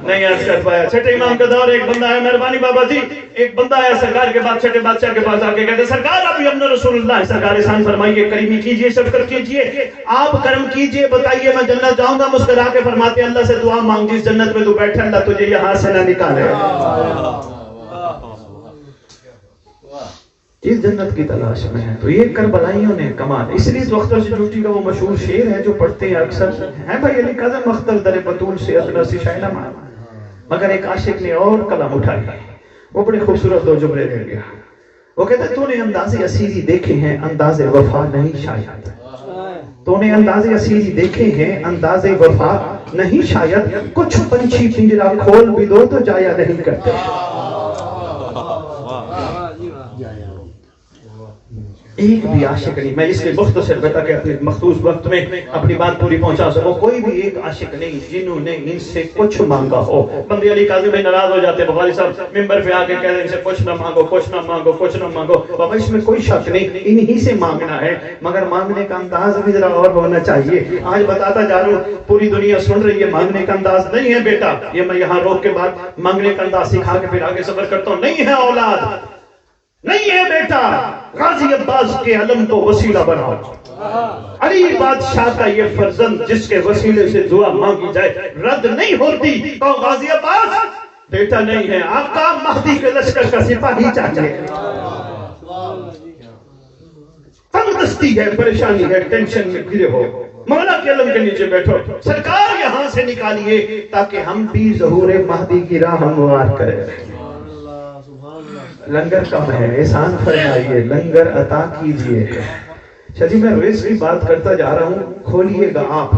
نہیں عرض کر پایا. چھٹے امام کا دور ایک بندہ ہے، مہربانی بابا جی، ایک بندہ ہے سرکار کے بعد چھٹے بادشاہ کے پاس آ کے کہتے سرکار ابھی ہم نے رسول اللہ سرکار احسان فرمائیے، کریمی کیجئے، شفقت کیجئے، آپ کرم کیجئے، بتائیے میں جنت جاؤں گا. مسکرا کے فرماتے اللہ سے دعا مانگ جس جنت میں تو بیٹھے اللہ تجھے یہاں سے نہ نکالے. اس جنت کی تلاش میں ہے. تو یہ کربلائیوں نے کمال. اس لیے تو اختر سے جھوٹی کا وہ مشہور شعر ہے جو پڑھتے ہیں اکثر ہے بھائی علی کاظم اختر در بطول سے ادنا سی شائنہ مان. مگر ایک عاشق نے اور قلم اٹھائی، وہ بڑے خوبصورت 2 جملے دے گیا. وہ کہتا ہے تو نے انداز اسیری دیکھے ہیں انداز وفا نہیں شاید. تو نے انداز اسیری دیکھے ہیں انداز وفا نہیں شاید. کچھ پنچھی پنجرا کھول بھی دو تو جایا نہیں کرتے. ایک بھی عاشق نہیں. میں اس لیے مختصر بتا کے اپنے مخصوص وقت میں اپنی بات پوری پہنچا سکوں. کوئی بھی ایک عاشق نہیں جنہوں نے ان سے کچھ مانگا ہو. بندے علی کاظم بھائی ناراض ہو جاتے، بخاری صاحب ممبر پہ آ کے کہتے ہیں ان سے کچھ نہ مانگو، کچھ نہ مانگو، کچھ نہ مانگو. بابا اس میں کوئی شک نہیں، انہی سے مانگنا ہے، مگر مانگنے کا انداز بھی ذرا اور ہونا چاہیے. آج بتاتا جا رہا ہوں، پوری دنیا سن رہی ہے، مانگنے کا انداز نہیں ہے بیٹا. یہ میں یہاں روک کے بعد مانگنے کا انداز سکھا کے پھر آگے سفر کرتا ہوں. نہیں ہے اولاد، نہیں ہے بیٹا، غازی عباس کے علم کو وسیلہ بناؤ. علی بادشاہ کا یہ فرزند جس کے وسیلے سے دعا مانگی جائے رد نہیں ہوتی. تو غازی عباس بیٹا نہیں ہے، آقا مہدی کے لشکر کا سپاہی چاہیے. تنگ دستی ہے، پریشانی ہے، ٹینشن میں گرے ہو، مولا کے علم کے نیچے بیٹھو. سرکار یہاں سے نکالیے تاکہ ہم بھی ظہور مہدی کی راہ ہموار کریں. لنگر کم ہے، احسان فرمائیے، لنگر عطا کیجئے. شاہ جی میں رزق کی بات کرتا جا رہا ہوں، کھولیے گا آپ،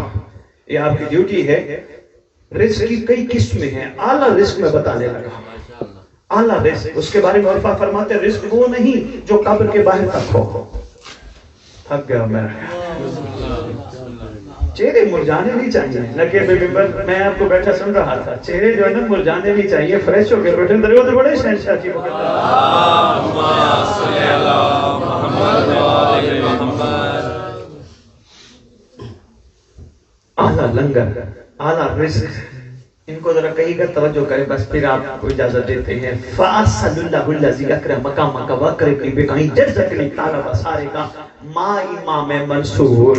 یہ آپ کی ڈیوٹی ہے. رزق کی کئی قسمیں ہیں. اعلیٰ رزق میں بتانے لگا. اعلیٰ رزق اس کے بارے میں عرفہ فرماتے ہیں رزق وہ نہیں جو قبر کے باہر تک ہو. تھک گیا میں. چہرے مرجانے نہیں چاہیے. لگے بے ممبر میں آپ کو بیٹھا سن رہا تھا، چہرے جو ہے نا مرجانے نہیں چاہیے، فریش ہو کے بیٹھے. درے ہوتے بڑے شہنشاہ جی اعلیٰ لنگر، اعلیٰ رزق، ان کو ذرا کہیں گا توجہ کرے بس پھر آپ کو اجازت دیتے ہیں. فَأَسَلُ اللَّهُ الَّذِي أَكْرَمَ مَقَامَكَ وَأَكْرَمَ بِكَ جَزَّكَ طالب سارے کا ما امام منصور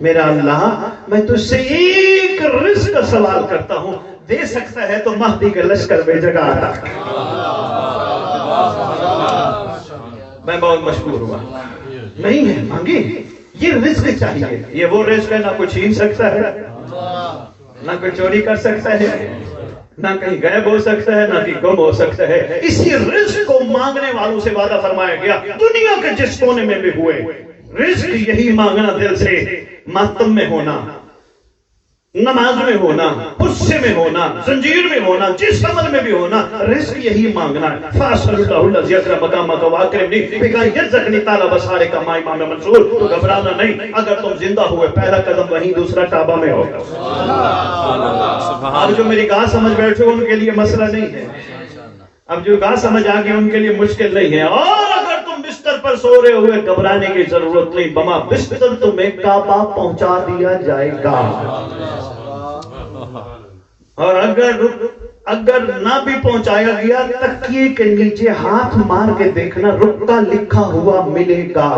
میرا اللہ میں تجھ سے ایک رزق کا سوال کرتا ہوں، دے سکتا ہے تو مہدی کے لشکر میں جگہ آتا۔ میں بہت مشکور ہوا، نہیں ہے مانگی، یہ رزق چاہیے، یہ وہ رزق ہے نہ کوئی چھین سکتا ہے، نہ کوئی چوری کر سکتا ہے، نہ کہیں غائب ہو سکتا ہے، نہ کہیں گم ہو سکتا ہے۔ اسی رزق کو مانگنے والوں سے وعدہ فرمایا گیا، دنیا کے جس کونے میں بھی ہوئے رزق یہی مانگنا، دل سے ماتم میں ہونا، نماز میں ہونا، غصے میں ہونا، زنجیر میں ہونا، جس عمل میں بھی ہونا، رزق یہی مانگنا ہے۔ فَأَسْأَلُ اللَّهُ الَّذِي أَكْرَمَ مَقَامَكَ وَأَكْرِمْنِي بِكَ يَرْزُقْنِي طَالَ بَصَارِكَ مَا امام منصور۔ تو گھبرانا نہیں، اگر تم زندہ ہوئے پہلا قدم وہیں دوسرا کعبہ میں ہوگا۔ اب جو میری گاہ سمجھ بیٹھے ان کے لیے مسئلہ نہیں ہے، اب جو گاہ سمجھ آگے ان کے لیے مشکل نہیں ہے۔ اور اگر تم بستر پر سو رہے ہوئے گھبرانے کی ضرورت نہیں، بما بستر تمہیں کعبہ پہنچا دیا جائے گا۔ اور اگر نہ بھی پہنچایا گیا، تکیے کے نیچے ہاتھ مار کے دیکھنا، رکا لکھا ہوا ملے گا،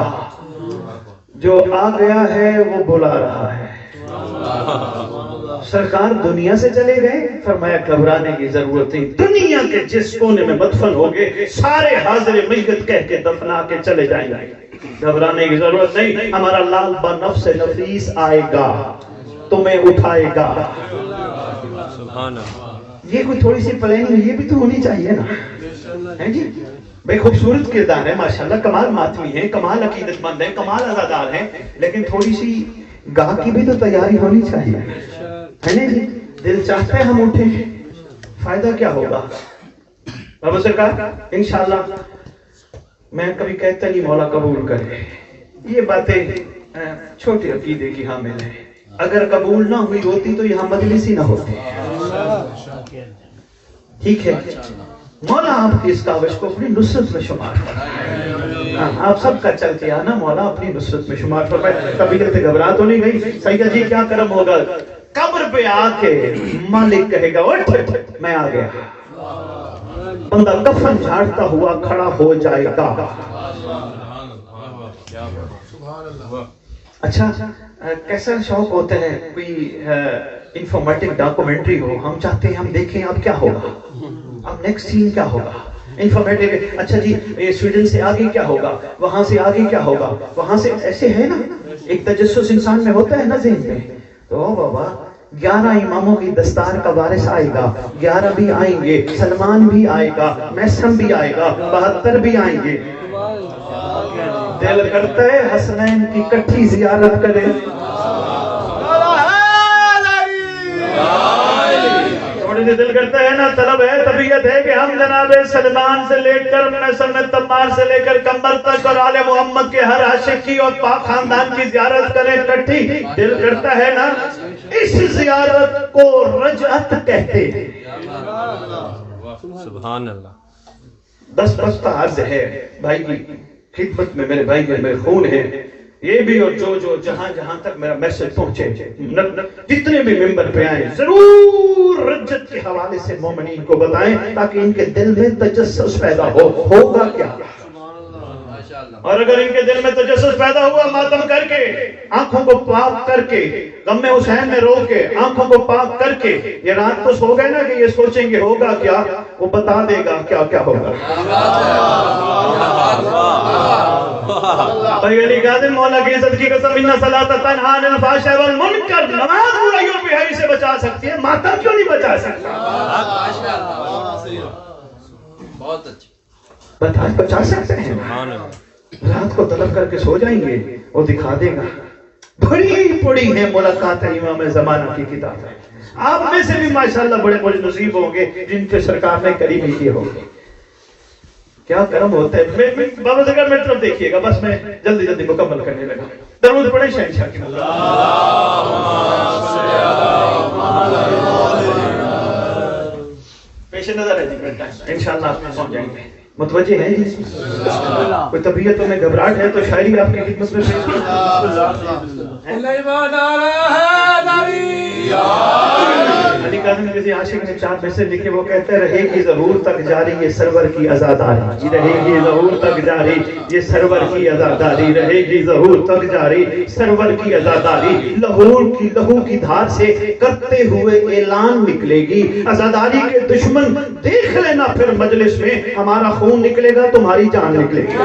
جو آ گیا ہے وہ بلا رہا ہے۔ سرکار دنیا سے چلے گئے، فرمایا گھبرانے کی ضرورت نہیں، دنیا کے جس کونے میں مدفن ہوگے سارے حاضر میت کہہ کے دفنا کے چلے جائیں گے، گھبرانے کی ضرورت نہیں۔ ہمارا لال بنفس نفیس آئے گا، تمہیں اٹھائے گا۔ یہ کوئی تھوڑی سی پلاننگ یہ بھی تو ہونی چاہیے نا، جی بے خوبصورت کردار ہے ماشاءاللہ، کمال ماتمی ہیں، کمال عقیدت مند ہیں، کمال عزادار ہیں، لیکن تھوڑی سی گاہ کی بھی تو تیاری ہونی چاہیے، ہے نا جی؟ دل چاہتا ہے ہم اٹھیں، فائدہ کیا ہوگا؟ ابو سرکار انشاءاللہ میں کبھی کہتا نہیں مولا قبول کرے، یہ باتیں چھوٹے عقیدے کی حامل ہیں، اگر قبول نہ ہوئی ہوتی تو یہاں مجلس ہی نہ ہوتی۔ ٹھیک ہے، مولا آپ کی اس کاوش کو اپنی نصرت میں شمار فرمائے، آپ سب کا چل کے آنا مولا اپنی نصرت میں شمار فرمائے۔ طبیعت گھبرا تو نہیں گئی؟ سید جی کیا کرم ہوگا، قبر پہ آ کے مالک کہے گا اٹھ میں آ گیا، بندہ کفن جھاڑتا ہوا کھڑا ہو جائے گا۔ اچھا کیسا شوق ہوتا ہے کوئی انفارمیٹک ڈاکومنٹری ہو، ہم چاہتے ہیں ہم دیکھیں اب کیا ہوگا، اب نیکسٹ سین کیا ہوگا، انفارمیٹک، اچھا جی یہ سویڈن سے آگے کیا ہوگا، وہاں سے آگے کیا ہوگا، وہاں سے، ایسے ہے نا ایک تجسس انسان میں ہوتا ہے نا ذہن میں۔ تو بابا 11 اماموں کی دستار کا وارث آئے گا، 11 بھی آئیں گے، سلمان بھی آئے گا، میسم بھی آئے گا، 72 بھی آئیں گے۔ دل کرتا ہے حسنین کی کٹھی زیارت کرے، تھوڑی سی دل کرتا ہے نا، طلب ہے، طبیعت ہے کہ ہم جناب سلمان سے لے کر میسم تمار سے لے کر کمبر تک اور آل محمد کے ہر عاشق کی اور پاک خاندان کی زیارت کریں کٹھی، دل کرتا ہے نا۔ اس زیارت کو رجعت کہتے ہیں۔ سبحان اللہ۔ 10 بستہ عرض ہے بھائی کی خدمت میں، میرے بھائی کے میرے خون ہیں، یہ بھی اور جو جہاں جہاں تک میرا میسج پہنچے، جتنے بھی ممبر پہ آئیں ضرور رجت کے حوالے سے مومنین کو بتائیں تاکہ ان کے دل میں تجسس پیدا ہوگا کیا۔ اور اگر ان کے دل میں تجسس پیدا ہوا، ماتم کر کے، آنکھوں کو پاک کر کے، غم حسین میں رو کے، آنکھوں کو پاک کر کے، یہ رات کو سو گئے نا کہ یہ سوچیں گے ہوگا کیا، وہ بتا دے گا کیا کیا ہوگا۔ بھائی علی قادر مولا کی عزت کی قسم، ان صلاۃ تنہا عن الفحشاء والمنکر، نماز برائیوں بے سے بچا سکتی ہے، ماتم کیوں نہیں بچا سکتا؟ بہت اچھا، بچا سکتے ہیں۔ رات کو طلب کر کے سو جائیں گے، وہ دکھا دے گا۔ بڑی بڑی ہے ملاقات امام زمانہ کی کتاب ہے، آپ میں سے بھی ماشاءاللہ بڑے خوش نصیب ہوں گے جن کے سرکار نے قریب کیے ہوں گے۔ کیا کرم ہوتا ہے۔ بابا ذکر میری طرف دیکھیے گا، بس میں جلدی جلدی مکمل کرنے لگا۔ درود پڑھیں شہنشاہ کی۔ پیش نظر ہے جی، انشاءاللہ آپ سمجھ جائیں گے۔ متوجہ ہیں جی؟ کوئی طبیعتوں میں گھبراہٹ ہے تو شاعری آپ کی خدمت میں پیش علی قاسم کسی عاشق نے 4 پیسے لکھے، وہ کہتے رہے گی ظہور تک جاری یہ سرور کی عزاداری، رہے گی ظہور تک جاری یہ سرور کی عزاداری، رہے گی ظہور تک جاری سرور کی عزاداری، لہو کی دھار سے کرتے ہوئے اعلان نکلے گی، عزاداری کے دشمن دیکھ لینا پھر مجلس میں، ہمارا خون نکلے گا تمہاری جان نکلے گی۔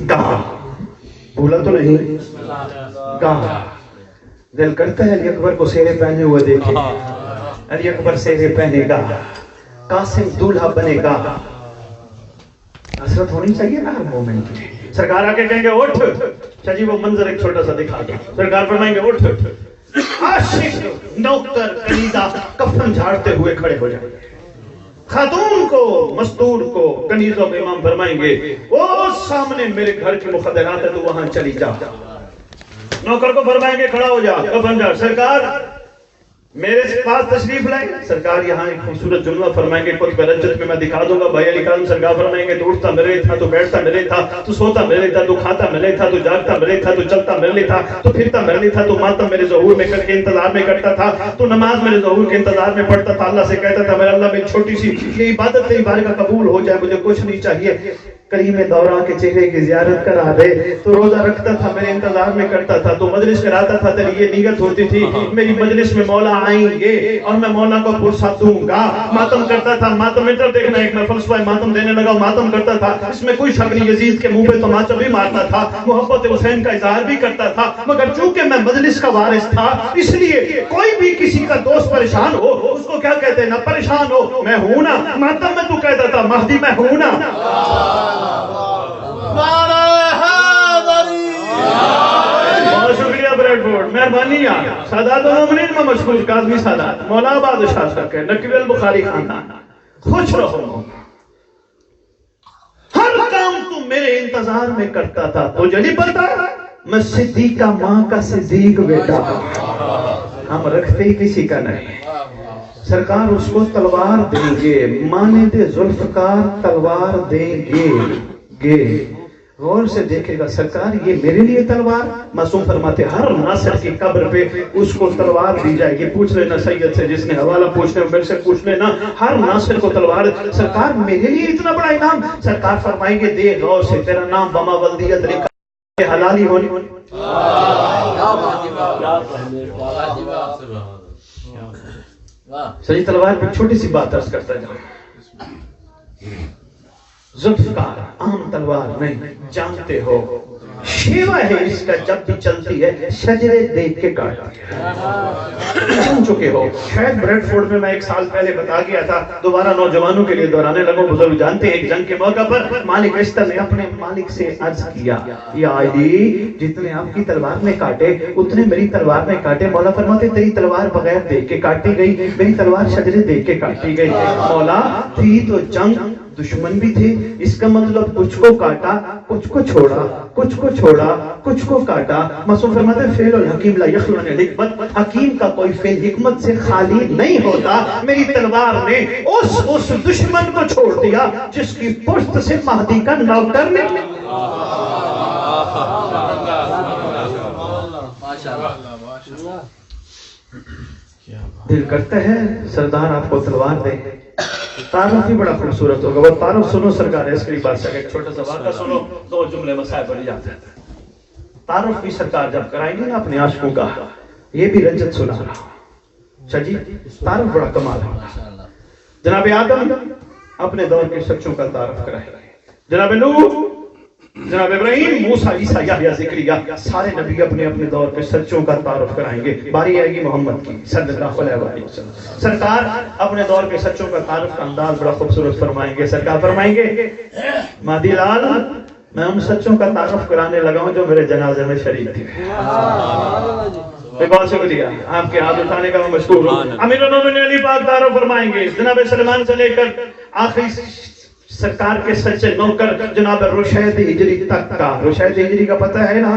کہاں بھولا تو نہیں؟ کہاں دل کرتا ہے علی اکبر کو سیرے پہنے ہوئے دیکھے، علی اکبر سیرے پہنے گا، قاسم دولہا بنے گا۔ حسرت ہونی چاہیے نا ہر مومنٹ میں۔ سرکار آکے کہیں گے اٹھ، چاہیے وہ منظر ایک چھوٹا سا دکھا دیں، سرکار فرمائیں گے اٹھ، عاشق نوکر کنیزہ کفن جھاڑتے ہوئے کھڑے ہو جائیں، خاتون کو مستور کو کنیزوں کے امام فرمائیں گے وہ سامنے میرے گھر کی مخدرات ہے تو وہاں چلی جا، نوکر کو فرمائیں گے کھڑا ہو جا کفن جھاڑ، سرکار میرے پاس تشریف لائیں، سرکار یہاں ایک خوبصورت جملہ فرمائیں گے قطب رجت میں میں دکھا دوں گا بھائی علی قاسم، سرکار فرمائیں گے تو اٹھتا میرے تھا تو بیٹھتا میرے تھا تو سوتا میرے تھا تو کھاتا میرے تھا تو جاگتا میرے تھا تو چلتا میرے تھا تو پھرتا میرے تھا تو ماتم میرے ظہور میں کر کے انتظار میں کرتا تھا تو نماز میرے ظہور کے انتظار میں پڑھتا تھا، اللہ سے کہتا تھا میرے اللہ میری چھوٹی سی یہ عبادت تیری بارگاہ قبول ہو جائے، مجھے کچھ نہیں چاہیے، کریم دوران کے چہرے کی زیارت کرا دے، تو روزہ رکھتا تھا میرے انتظار میں کرتا تھا، تو مجلس کراتا تھا، تیری یہ نیت ہوتی تھی میری مجلس میں مولا آئیں گے اور میں مولا کو پرسہ دوں گا، ماتم کرتا تھا، ماتم میں جب دیکھنا ایک میں فلسفہ ماتم دینے لگا، ماتم کرتا تھا، اس میں کوئی شک نہیں، یزید کے منہ پہ تو ماتم بھی مارتا تھا، محبت حسین کا اظہار بھی کرتا تھا، مگر چونکہ میں مجلس کا وارث تھا اس لیے کوئی بھی کسی کا دوست پریشان ہو اس کو کیا کہتے ہیں نا پریشان ہو، میں ہوں نا، ماتم میں تو کہتا تھا مہدی میں ہوں نا۔ بہت شکریہ بریڈ فورڈ، مہربانی سادات المومنین میں مشکور کاظمی سادات، مولا بادشاہ تک ہے، نقیب البخاری خاندان، خوش رہو، ہر کام تم میرے انتظار میں کرتا تھا، تجھے نہیں پتا میں صدیقہ ماں کا صدیق بیٹا، ہم رکھتے ہی کسی کا نہیں، سرکار اس کو تلوار دیں گے، مانند ذوالفقار تلوار دیں گے، غور سے دیکھے گا سرکار یہ میرے لیے تلوار، معصوم فرماتے ہر ناصر کی قبر پہ اس کو تلوار دی جائے گی، پوچھ لینا سید سے جس نے حوالہ پوچھنے میرے سے پوچھ لینا، ہر ناصر کو تلوار، سرکار میرے لیے اتنا بڑا انعام، سرکار فرمائیں گے دے غور سے تیرا نام بما ولدیت لکھا حلالی ہونی، سجی تلوار پہ چھوٹی سی بات عرض کرتا جاؤں، ذوالفقار عام تلوار نہیں، جانتے ہو شیوا ہے اس کا جب بھی چلتی ہے شجرے دیکھ کے کاٹتی ہے، جان چکے ہو، شاید بریڈ فورڈ میں 1 سال پہلے بتا گیا تھا، دوبارہ نوجوانوں کے لیے دہرانے لگوں، بزرگ جانتے ہیں ایک جنگ کے موقع پر مالک اشتر نے اپنے مالک سے عرض کیا یا علی جتنے آپ کی تلوار میں کاٹے اتنے میری تلوار میں کاٹے، مولا فرماتے تیری تلوار بغیر دیکھ کے کاٹی گئی، میری تلوار شجرے دیکھ کے کاٹی گئی، مولا تھی تو جنگ دشمن بھی تھے، اس کا مطلب کچھ کو کاٹا کچھ کو چھوڑا، کچھ کو چھوڑا کچھ کو کاٹا، معصوم فرماتے فعل الحکیم لا یخلو عن الحکمت، حکیم کا کوئی فعل حکمت سے خالی نہیں ہوتا، میری تلوار نے اس دشمن کو چھوڑ دیا جس کی پشت سے مہدی کا نوکر نکلے۔ دل کرتا ہے سردار آپ کو تلوار دے، تعارف بھی بڑا خوبصورت ہوگا، وہ تعارف سنو سرکار اس کے بعد ایک چھوٹا سا واقعہ سنو، 2 جملے مسائل بڑھ جاتے ہیں، تعارف بھی سرکار جب کرائیں گے نا اپنے عاشقوں کا، یہ بھی رجت سنا رہا ہوں، اچھا جی تعارف بڑا کمال ہوگا، جناب آدم اپنے دور کے سچوں کا تعارف کرائیں گے، جناب نوح، جناب ابراہیم، موسیٰ، عیسیٰ، یحییٰ، زکریا، سارے نبی اپنے اپنے دور کے سچوں کا تعارف کرائیں گے، باری آئے گی محمد کی صلی اللہ علیہ وسلم، سرکار اپنے دور کے سچوں کا تعارف کا انداز بڑا خوبصورت فرمائیں گے، سرکار فرمائیں گے مہدی لال میں ان سچوں کا تعارف کرانے لگا ہوں جو میرے جنازے میں شریک تھے۔ بہت شکریہ، آپ کے ہاتھ اٹھانے کا میں مشکور ہوں۔ امیر المومنین علی پاک تعارف فرمائیں گے، جناب سلمان سے لے کر آخری سرکار کے سچے نوکر جناب رشید ہجری تک کا، رشید ہجری کا پتہ ہے نا،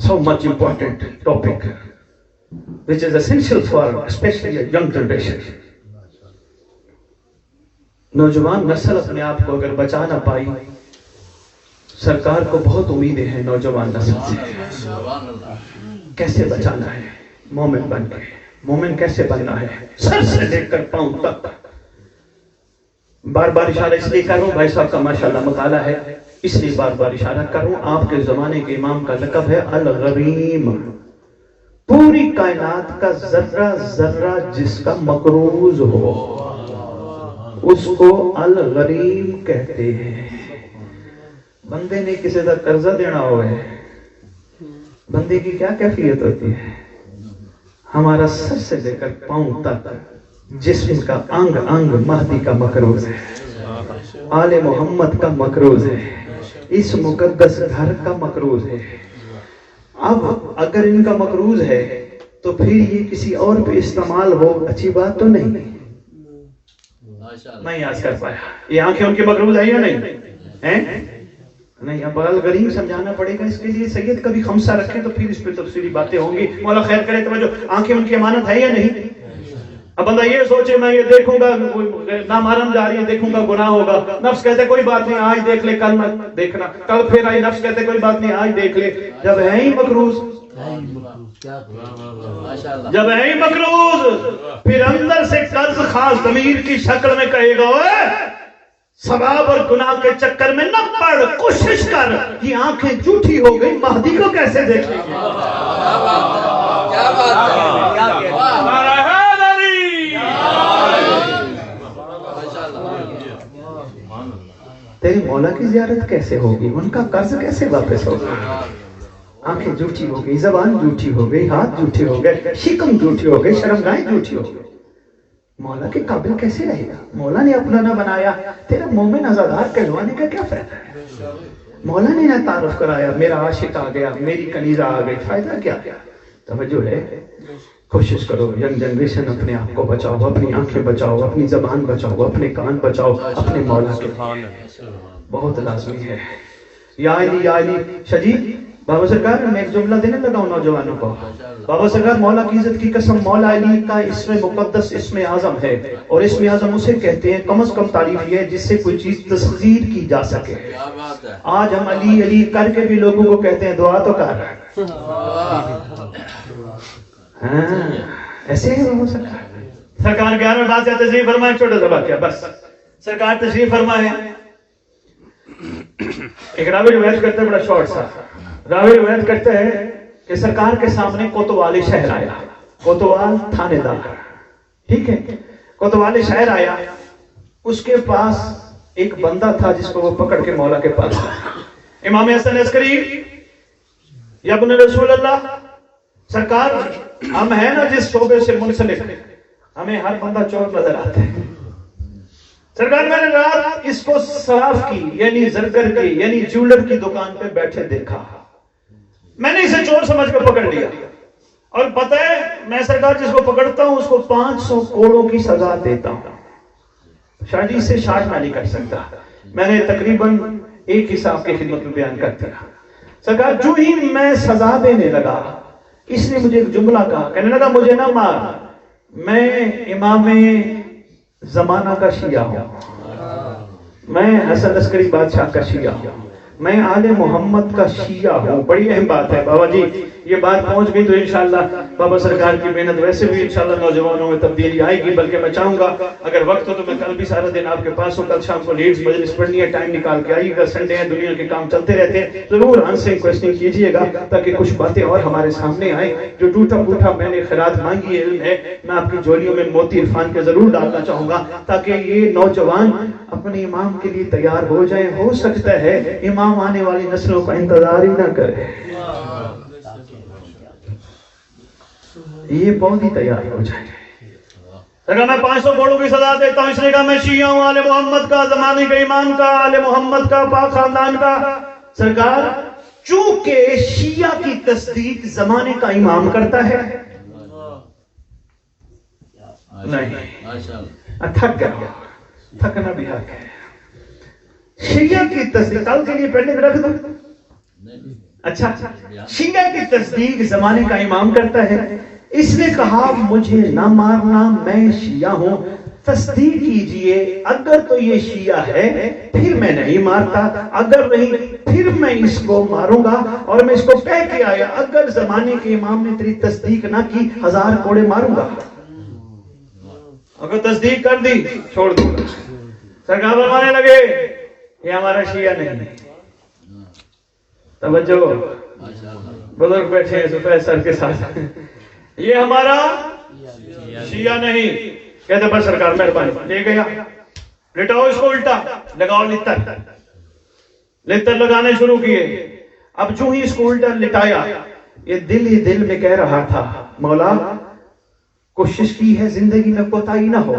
So much important topic which is essential for especially a young generation. نوجوان نسل اپنے آپ کو اگر بچا نہ پائی، سرکار کو بہت امیدیں ہیں نوجوان نسل سے۔ کیسے بچانا ہے؟ مومن بن کے۔ مومن کیسے بننا ہے؟ سر سے لے کر پاؤں تک۔ بار بار اشارہ اس لیے کر رہا ہوں، بھائی صاحب کا ماشاءاللہ مطالعہ ہے، اس لیے بار بار اشارہ کر رہا ہوں۔ آپ کے زمانے کے امام کا لقب ہے الغریم۔ پوری کائنات کا ذرہ ذرہ جس کا مقروض ہو اس کو الغریم کہتے ہیں۔ بندے نے کسی کا قرضہ دینا ہو ہے، بندے کی کیا کیفیت ہوتی ہے؟ ہمارا سر سے لے کر پاؤں تک جسم کا انگ انگ مہدی کا مقروض ہے، آل محمد کا مقروض ہے، اس مقدس گھر کا مقروض ہے۔ اب اگر ان کا مقروض ہے تو پھر یہ کسی اور پہ استعمال ہو، اچھی بات تو نہیں۔ میں یاد کر پایا، یہ آنکھیں ان کی مقروض ہے یا نہیں؟ نہیں، اب الغریم سمجھانا پڑے گا۔ اس کے لیے سید کبھی خمسہ رکھیں تو پھر اس پہ تفصیلی باتیں ہوں گی۔ مولا خیر کرے توجہ، آنکھیں ان کی امانت ہے یا نہیں؟ اب بندہ یہ سوچے میں یہ دیکھوں گا نامحرم جا رہی ہے، دیکھوں گا گناہ ہوگا، نفس کہتے کوئی بات نہیں آج دیکھ لے، کل مت دیکھنا، کل پھر آئی نفس کہتے کوئی بات نہیں آج دیکھ لے۔ جب ہے ہی مقروض، جب ہے ہی مقروض، پھر اندر سے قرض خاص ضمیر کی شکل میں کہے گا اوے ثواب اور گناہ کے چکر میں نہ پڑ، کوشش کر، یہ آنکھیں جھوٹی ہو گئی، مہدی کو کیسے دیکھیں گے؟ تیری مولا کی زیارت کیسے ہوگی؟ ان کا قرض کیسے واپس ہوگا؟ آنکھیں جھوٹی ہو گئی، زبان جھوٹی ہو گئی، ہاتھ جھوٹے ہو گئے، شکم جھوٹی ہو گئی، شرمگاہیں جھوٹی ہو گئی، مولا کے قابل کیسے رہے گا؟ مولا نے اپنا نہ بنایا، تیرا مومن عزادار کہلوانے کا کیا فائدہ ہے؟ مولا نے نہ تعارف کرایا، میرا عاشق آ گیا، میری کنیزہ آ گئی، فائدہ کیا؟ توجہ ہے، کوشش کرو ینگ جنریشن، اپنے آپ کو بچاؤ، اپنی آنکھیں بچاؤ، اپنی زبان بچاؤ، اپنے کان بچاؤ، اپنے مولا کے بہت لازمی ہے۔ یا علی یا علی شجید بابا سرکار، میں ایک جملہ دینے لگا ہوں نوجوانوں کو۔ بابا سرکار مولا کی عزت کی قسم، مولا علی کا اسم مقدس اسم اعظم ہے، اور اسم اعظم اسے کہتے ہیں کم از کم تعریف یہ ہے جس سے کوئی چیز تصغیر کی جا سکے۔ آج ہم علی علی کر کے بھی لوگوں کو کہتے ہیں دعا تو کر، ایسے ہی بابا سرکار۔ سرکار 11ویں بات سے تشریف فرمائے، چھوٹا سا واقعہ بس۔ سرکار تشریف فرمائے، ایک راوی روایت کرتے ہیں بڑا شارٹ سا، راوی روایت کرتے ہیں کہ سرکار کے سامنے کوتوال شہر آیا، کوتوال تھانے دار، ٹھیک ہے، کوتوال شہر آیا، اس کے پاس ایک بندہ تھا جس کو وہ پکڑ کے مولا کے پاس آیا۔ امام حسن عسکری، یا ابن رسول اللہ، سرکار ہم ہیں نا جس شعبے سے منسلک، ہمیں ہر بندہ چور نظر آتا ہے۔ سرکار میں نے رات اس کو صراف کی یعنی زرگر کی یعنی جیولر کی دکان پہ بیٹھے دیکھا، میں نے اسے چور سمجھ کر پکڑ لیا، اور پتہ ہے میں سرکار جس کو پکڑتا ہوں اس کو 500 کوڑوں کی سزا دیتا ہوں۔ شاید اس سے شارٹ میں نہیں کر سکتا، میں نے تقریباً ایک حساب کی خدمت میں بیان کر دیا۔ سرکار جو ہی میں سزا دینے لگا، اس نے مجھے ایک جملہ کہا، کہنے لگا مجھے نہ مار، میں امام زمانہ کا شیعہ ہوں، میں حسن عسکری بادشاہ کا شیعہ ہوں، میں آل محمد کا شیعہ ہوں۔ بڑی اہم بات ہے بابا جی، یہ بات پہنچ گئی تو انشاءاللہ بابا سرکار کی محنت ویسے بھی انشاءاللہ نوجوانوں میں تبدیلی آئے گی، بلکہ میں چاہوں گا اگر وقت ہو تو میں کل بھی سارا دن آپ کے پاس ہوں، کل شام کو لیڈز مجلس پڑھنی ہے، ٹائم نکال کے آئیے گا، سنڈے ہیں، دنیا کے کام چلتے رہتے ہیں، ضرور آنسرنگ کوئسچن کیجئے گا تاکہ کچھ باتیں اور ہمارے سامنے آئیں۔ جو ٹوٹا پھوٹا میں نے خیرات مانگی ہے، علم ہے، میں آپ کی جولیوں میں موتی عرفان کے ضرور ڈالنا چاہوں گا تاکہ یہ نوجوان اپنے امام کے لیے تیار ہو جائیں۔ ہو سکتا ہے امام آنے والی نسلوں کا انتظار ہی نہ کرے، یہ بہت ہی تیار ہو جائے۔ اگر میں 500 کوڑوں کی سزا دیتا ہوں، اس نے کہا میں شیعہ ہوں، آل محمد کا، زمانے کے امام کا، آل محمد کا، پاک خاندان کا۔ سرکار چونکہ شیعہ کی تصدیق زمانے کا امام کرتا ہے، نہیں تھک گیا، تھکنا بھی حق ہے۔ شیعہ کی تصدیق کل کے لیے پینڈنگ رکھ دو، اچھا، شیعہ کی تصدیق زمانے کا امام کرتا ہے، اس نے کہا مجھے نہ مارنا، میں شیعہ ہوں، تصدیق کیجئے اگر تو یہ شیعہ ہے پھر میں نہیں مارتا، اگر نہیں پھر میں اس کو ماروں گا، اور میں اس کو کہہ کے آیا اگر زمانے کے امام نے تیری تصدیق نہ کی 1000 کوڑے ماروں گا، اگر تصدیق کر دی چھوڑ دوں گا۔ سرکار فرمانے لگے یہ ہمارا شیعہ نہیں، توجہ بزرگ بیٹھے ہیں سفید سر کے ساتھ، یہ ہمارا شیعہ نہیں۔ کہتے بس سرکار مہربانی، لے گیا لٹاؤ اس کو، الٹا لگاؤ لتر لگانے شروع کیے۔ اب جو ہی اس کو الٹا لٹایا، یہ دل ہی دل میں کہہ رہا تھا مولا کوشش کی ہے زندگی میں کوتاہی نہ ہو،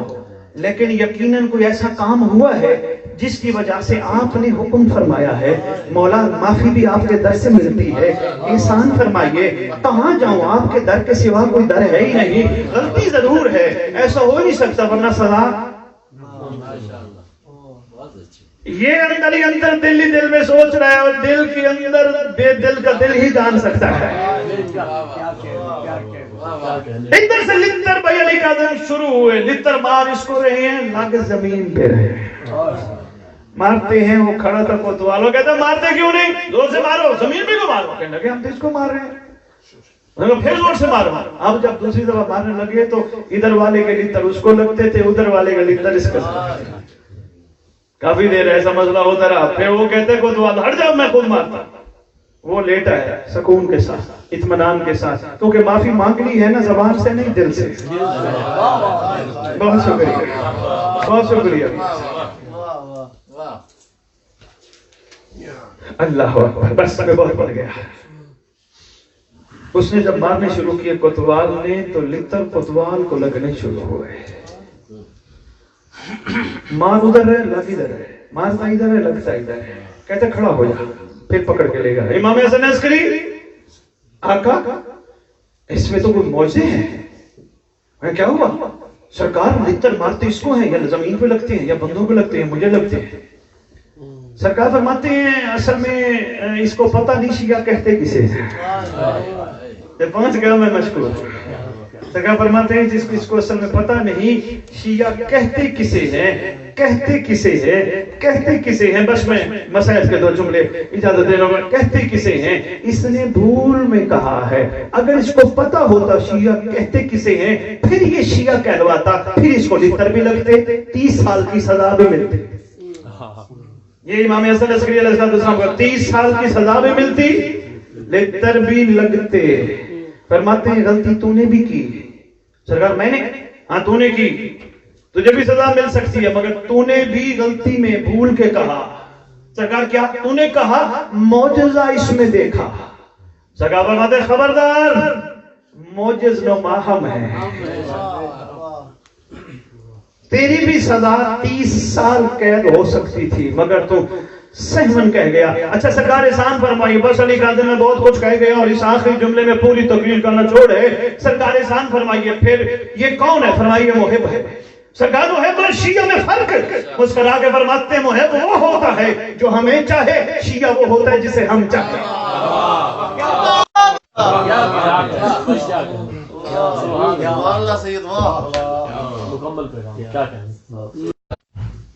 لیکن یقیناً کوئی ایسا کام ہوا ہے جس کی وجہ سے آپ نے حکم فرمایا ہے، مولا معافی بھی آپ کے در سے ملتی ہے، احسان فرمائیے، کہاں جاؤں آپ کے در کے سوا کوئی در ہے ہی نہیں، غلطی ضرور ہے، ایسا ہو نہیں سکتا ورنہ سزا۔ یہ اندر ہی اندر دل ہی دل میں سوچ رہا ہے، اور دل کے اندر بے دل کا دل ہی جان سکتا ہے۔ ادھر سے لتر بھائی علی قادم شروع ہوئے، لتر مار اس کو رہے ہیں، لگ زمین پہ رہے مارتے ہیں۔ وہ کھڑا تھا کوتوالو، کہتا مارتے کیوں نہیں، زور سے مارو، زمین پہ کیوں مارو؟ کہنے لگے ہم تو اس کو مار رہے ہیں، پھر زور سے مارو۔ اب جب دوسری دفعہ مارنے لگے تو ادھر والے کے لتر اس کو لگتے تھے، ادھر والے کے لتر اس کو۔ کافی دیر ایسا مسئلہ ہوتا رہا، پھر وہ کہتے کوتوالو ہٹ جاؤ میں خود مارتا۔ وہ لیٹا ہے سکون کے ساتھ، اطمینان کے ساتھ، کیونکہ معافی مانگ لی ہے نا، زبان سے نہیں دل سے۔ بہت شکریہ، بہت شکریہ۔ اللہ اکبر، بس میں بہت پڑ گیا۔ اس نے جب مارنے شروع کیے کوتوال نے، تو لتر کوتوال کو لگنے شروع ہوئے۔ مار ادھر ہے، لگ ادھر ہے، مارتا ادھر ہے، لگتا ادھر ہے۔ کہتے کھڑا ہو جا، پھر پکڑ کے لے گا۔ امام حسن عسکری، آقا اس میں تو کوئی معجزے ہیں، کیا ہوا؟ سرکار لتر مارتے اس کو ہیں، یا زمین پہ لگتے ہیں، یا بندوں پہ لگتے ہیں، مجھے لگتے ہیں۔ سرکار فرماتے ہیں اصل میں اس کو پتہ نہیں شیعہ کہتے کسے ہیں۔ جب پہنچ گیا میں مشکور۔ سرکار فرماتے ہیں جس کو اس کو اصل میں پتہ نہیں شیعہ کہتے کسے ہیں، کہتے کسے ہیں، کہتے کسے ہیں۔ بس میں مسائل کے 2 جملے اجازت دے رہا ہوں۔ کہتے کسے ہیں، اس نے بھول میں کہا ہے، اگر اس کو پتہ ہوتا شیعہ کہتے کسے ہیں پھر یہ شیعہ کہلواتا، پھر اس کو لتر بھی لگتے، 30 سال کی سزا بھی ملتی۔ یہ امام حسن عسکری علیہ السلام کو 30 سال کی سزا بھی ملتی، لتر بھی لگتے۔ فرماتے ہیں غلطی تو نے بھی کی۔ سرکار میں نے، ہاں تو نے کی، تجھے بھی سزا مل سکتی ہے، مگر تو نے بھی غلطی میں بھول کے کہا۔ سرکار کیا؟ تو نے کہا معجزہ اس میں دیکھا۔ سرکار فرماتے ہیں خبردار، معجز نما ہم ہیں، تیری بھی سزا 30 سال قید ہو سکتی تھی، مگر تو سہون کہہ گیا۔ اچھا سرکار احسان فرمائیے، بس علی قادر میں بہت کچھ کہہ گیا اور اس آخری جملے میں پوری تقریر کرنا چھوڑ ہے۔ سرکار احسان فرمائیے پھر یہ کون ہے؟ فرمائیے محب ہے۔ سرکار محب اور شیعہ میں فرق، مسکرا کے فرماتے ہیں محب وہ ہوتا ہے جو ہمیں چاہے، شیعہ وہ ہوتا ہے جسے ہم چاہتے ہیں۔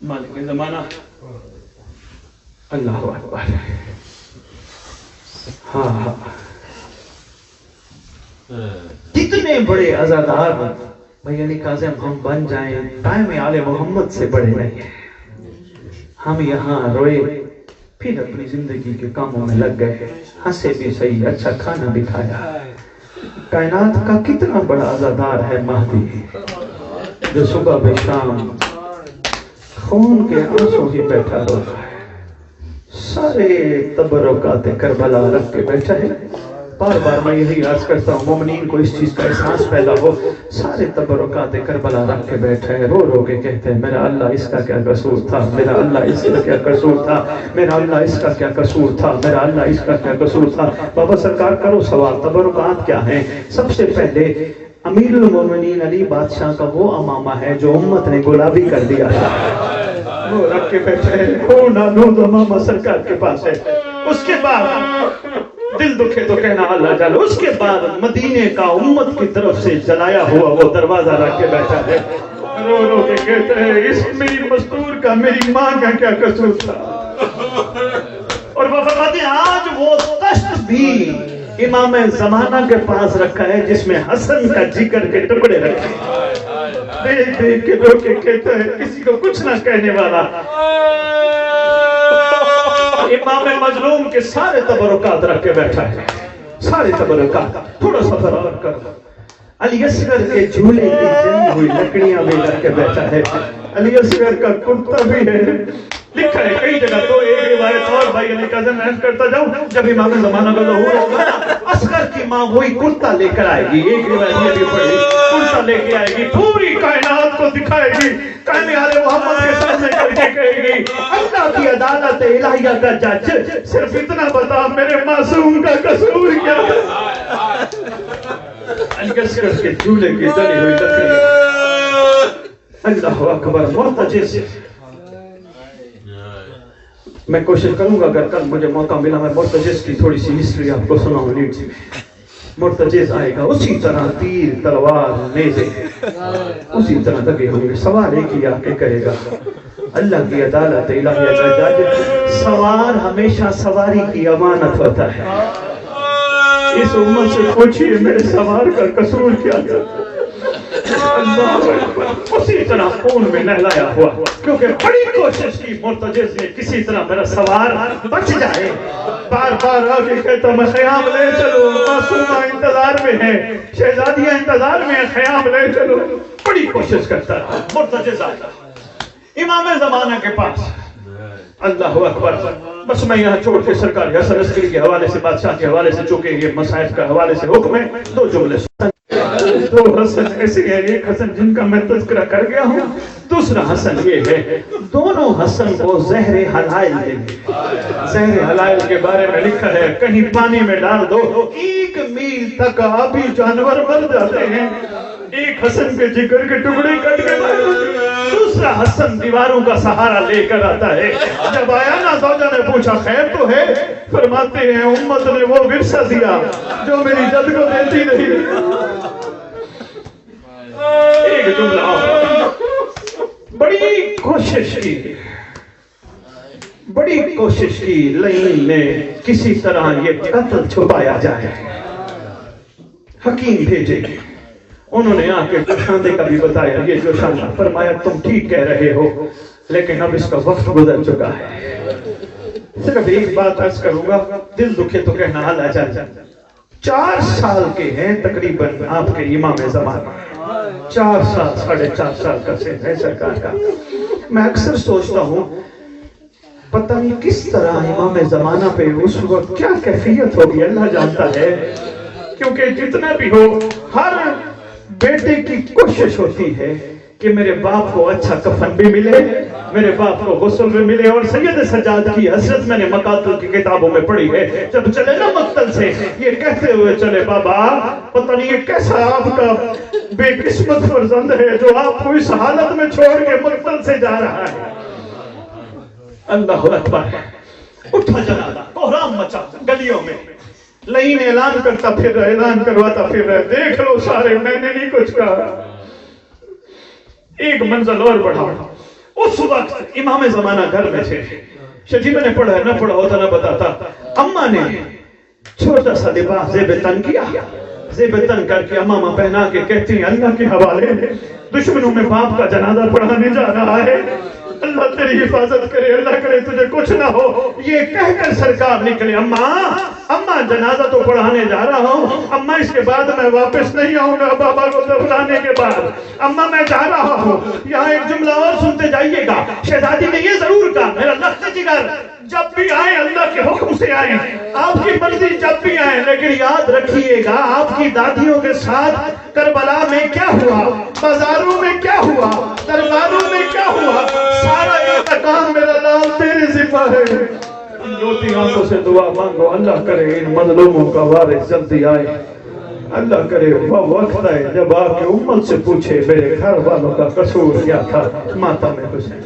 مالک زمانہ اللہ اکبر۔ ہاں کتنے بڑے عزادار بھائی علی قاسم ہم بن جائیں، ٹائم آل محمد سے بڑے نہیں ہیں۔ ہم یہاں روئے پھر اپنی زندگی کے کاموں میں لگ گئے، ہنسے بھی صحیح، اچھا کھانا بھی کھایا۔ کائنات کا کتنا بڑا عزادار ہے مہدی، جو صبح بے شام خون کے آنسوں ہی بیٹھا ہوتا ہے، سارے تبرکات کربلا رکھ کے بیٹھا ہے۔ بار بار میں یہی عرض کرتا ہوں مومنین کو اس چیز کا احساس پیدا ہو، سارے تبرکات کربلا رکھ کے بیٹھے ہیں، رو رو کے کہتے ہیں میرا اللہ اس کا کیا قصور تھا، میرا اللہ اس کا کیا قصور تھا، میرا اللہ اس کا کیا قصور تھا، میرا اللہ اس کا کیا قصور تھا۔ بابا سرکار کرو سوال، تبرکات کیا ہیں؟ سب سے پہلے امیر المومنین علی بادشاہ کا وہ امامہ ہے جو امت نے گلابی کر دیا ہے، وہ رکھ کے بیٹھے ہیں، وہ نانوز امامہ سرکار کے پاس ہے۔ اس کے بعد دل دکھے تو کہنا اللہ جل، اس کے بعد مدینے کا امت کی طرف سے جلایا ہوا وہ دروازہ رکھ کے بیٹھا ہے۔ رو رو کے کہتے ہیں اس میری مستور کا میری ماں کا کیا قصور تھا. اور وہ فرماتے ہیں آج وہ تشت بھی امام زمانہ کے پاس رکھا ہے جس میں حسن کا جگر کے ٹکڑے رکھے ہیں. دیکھ دیکھ کے رو کے کہتا ہے کسی کو کچھ نہ کہنے والا. امام مظلوم کے سارے تبرکات رکھ کے بیٹھا ہے, سارے تبرکات. تھوڑا سا فرار کر علی اصغر کے جھولے کی جمی ہوئی لکڑیاں بھی رکھ کے بیٹھا ہے. علی اصغر کا کرتا بھی ہے, لکھا ہے کئی جگہ. تو ایک روایت اور بھائی علی کا ذکر کرتا جاؤں, جب امام زمانہ کا ظہور ہوگا اصغر کی ماں وہی کرتا لے کر آئے گی. ایک روایت یہ بھی پڑھی, کرتا لے کے آئے گی, پوری کائنات کو دکھائے گی, کہنے والے محمد کے سامنے کر کے کہے گی اللہ کی عدالت الہیہ کا جج صرف اتنا بتا میرے معصوم کا قصور کیا ہے. علی اصغر کے جھولے کی جلی ہوئی لکڑیاں. اللہ اکبر. مرتجز میں کوشش کروں گا اگر کل مجھے موقع ملا میں مرتجز کی تھوڑی سی ہسٹری آپ کو سناؤں. نیٹ میں مرتجز آئے گا اسی طرح تیر تلوار نیزے اسی طرح لگے ہوں گے. سوال ایک ہی آ کے کرے گا اللہ کی عدالت الہیہ کا جج. سوار ہمیشہ سواری کی امانت ہوتا ہے. اس امت سے پوچھئے میرے سوار کا قصور کیا تھا. اللہ اکبر. اسی طرح خون میں نہلایا ہوا کیونکہ بڑی کوشش کی مرتجز نے کسی طرح میرا سوار بچ جائے. بار بار آگے کہتا میں خیام لے چلو, معصومہ انتظار میں ہے, شہزادیاں انتظار میں ہیں, خیام لے چلو. بڑی کوشش کرتا ہے. مرتجز آتا امام زمانہ کے پاس. اللہ اکبر. بس میں یہاں چھوڑ کے سرکار حسن عسکری کے حوالے سے, بادشاہ کے حوالے سے, چونکہ یہ مسائل کا حوالے سے حکم ہے, دو جملے. دو حسن ایسے ہیں, ایک حسن جن کا میں تذکرہ کر گیا ہوں, دوسرا حسن یہ ہے دونوں حسن کو زہر حلائل دیں گے. زہر حلائل کے بارے میں لکھا ہے کہیں پانی میں ڈال دو 1 میل تک آبی جانور مر جاتے ہیں. ایک حسن کے جگر کے ٹکڑے کٹ کے دوسرا حسن دیواروں کا سہارا لے کر آتا ہے. جب آیا نا زوجہ نے پوچھا خیر تو ہے, فرماتے ہیں امت نے وہ ورثہ دیا جو میری جد کو دیتی نہیں. ایک جملہ بڑی کوشش کی لئیم نے کسی طرح یہ قتل چھپایا جائے. حکیم بھیجے, انہوں نے آ کے جوشاندے کا بھی بتایا. یہ جوشاندہ فرمایا تم ٹھیک کہہ رہے ہو لیکن اب اس کا وقت گزر چکا ہے. صرف ایک بات عرض کروں گا, دل دکھے تو کہنا حال آ جائے. 4 سال کے ہیں تقریباً آپ کے امام زمانہ. 4 سال 4.5 سال کا سن ہے سرکار کا. میں اکثر سوچتا ہوں پتہ نہیں کس طرح امام زمانہ پہ اس وقت کیا کیفیت ہوگی, اللہ جانتا ہے. کیونکہ جتنا بھی ہو ہر بیٹے کی کوشش ہوتی ہے کہ میرے باپ کو اچھا کفن بھی ملے, میرے باپ کو غسل بھی ملے. اور سید سجاد کی حسرت میں نے مقاتل کی کتابوں میں پڑھی ہے. جب چلے نا مقتل سے یہ کہتے ہوئے چلے بابا پتہ نہیں یہ کیسا آپ کا بے قسمت فرزند ہے جو آپ کو اس حالت میں چھوڑ کے مقتل سے جا رہا ہے. اللہ اکبر. اٹھا جنازہ, کوہرام مچا گلیوں میں. لئین اعلان کرتا پھر رہا, اعلان کرواتا پھر رہا, دیکھ لو سارے میں نے نہیں کچھ کہا. ایک منزل اور بڑھا. اس وقت امام زمانہ گھر میں تھے. شجیبہ نے پڑھا نہ پڑھا ہوتا نہ بتاتا. اماں نے چھوٹا سا لباس زیب تن کیا, زیب تن کر کے امامہ پہنا کے کہتی ہیں اللہ کے حوالے دشمنوں میں باپ کا جنازہ پڑھانے جا رہا ہے, اللہ تیری حفاظت کرے, اللہ کرے تجھے کچھ نہ ہو. یہ کہہ کر سرکار نکلے. اماں جنازہ تو پڑھانے جا رہا ہوں, اماں اس کے بعد میں واپس نہیں آؤں گا بابا کو دفنانے کے بعد. اماں میں جا رہا ہوں. یہاں ایک جملہ اور سنتے جائیے گا. شہزادی نے یہ ضرور کہا میرا لخت جگر جب بھی آئیں اللہ کے حکم سے آئیں, آپ کی مرضی جب بھی آئیں, لیکن یاد رکھیے گا آپ کی دادیوں کے ساتھ کربلا میں کیا ہوا, بازاروں میں کیا ہوا, درباروں میں کیا ہوا, سارا انتقام میرا لال تیرے ذمہ ہے. روتی آنکھوں سے دعا مانگو اللہ کرے ان مظلوموں کا وارث جلدی آئے. اللہ کرے وہ وقت آئے جب آپ کی امت سے پوچھے میرے گھر والوں کا قصور کیا تھا. ماتم حسین